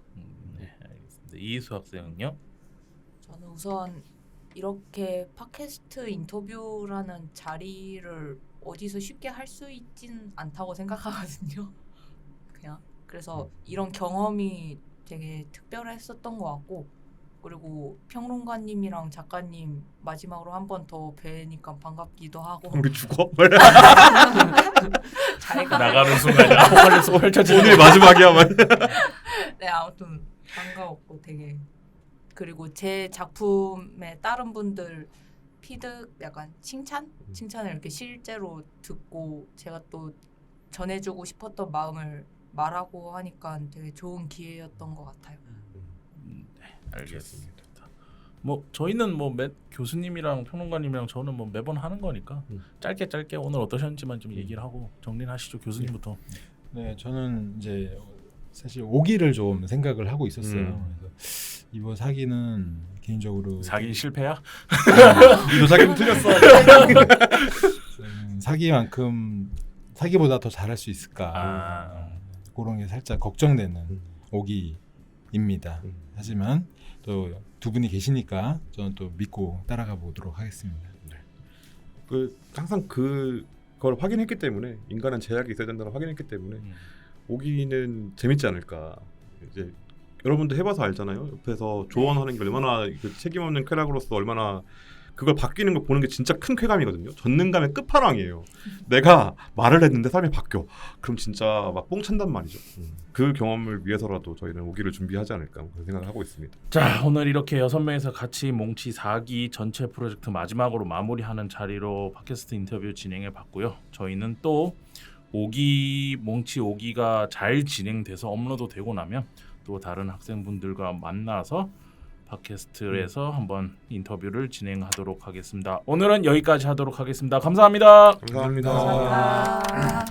네, 알겠습니다. 이희수 학생은요? 저는 우선 이렇게 팟캐스트 인터뷰라는 자리를 어디서 쉽게 할 수 있진 않다고 생각하거든요. 그냥 그래서 이런 경험이 되게 특별했었던 것 같고, 그리고 평론가님이랑 작가님 마지막으로 한 번 더 뵈니까 반갑기도 하고. 우리 죽어? 자기가 나가는 순간에 아포칼립스가 펼쳐지는 오늘 마지막이야. 네, 아무튼 반가웠고 되게, 그리고 제 작품에 다른 분들 약간 칭찬을 이렇게 실제로 듣고 제가 또 전해주고 싶었던 마음을 말하고 하니까 되게 좋은 기회였던 것 같아요. 네, 알겠습니다. 뭐 저희는 뭐 교수님이랑 평론가님이랑 저는 뭐 매번 하는 거니까 짧게 오늘 어떠셨는지만 좀 얘기를 하고 정리를 하시죠. 교수님부터. 네, 저는 이제 사실 오기를 좀 생각을 하고 있었어요. 그래서 이번 사기는 개인적으로 사기 실패야? 이도 사기는 틀렸어. 사기만큼 사기보다 더 잘할 수 있을까 그런 게 살짝 걱정되는 오기입니다. 하지만 또 두 분이 계시니까 저는 또 믿고 따라가 보도록 하겠습니다. 항상 그걸 확인했기 때문에, 인간은 제약이 있어야 된다는 걸 확인했기 때문에 오기는 재밌지 않을까. 이제 여러분도 해봐서 알잖아요. 옆에서 조언하는 게 얼마나 책임 없는 쾌락으로서 얼마나 그걸 바뀌는 걸 보는 게 진짜 큰 쾌감이거든요. 전능감의 끝판왕이에요. 내가 말을 했는데 사람이 바뀌어. 그럼 진짜 막 뽕 찬단 말이죠. 그 경험을 위해서라도 저희는 오기를 준비하지 않을까 그런 생각을 하고 있습니다. 자, 오늘 이렇게 6명이서 같이 몽치 4기 전체 프로젝트 마지막으로 마무리하는 자리로 팟캐스트 인터뷰 진행해 봤고요. 저희는 또 몽치 5기가 잘 진행돼서 업로드 되고 나면 또 다른 학생분들과 만나서 팟캐스트에서 한번 인터뷰를 진행하도록 하겠습니다. 오늘은 여기까지 하도록 하겠습니다. 감사합니다. 감사합니다. 감사합니다.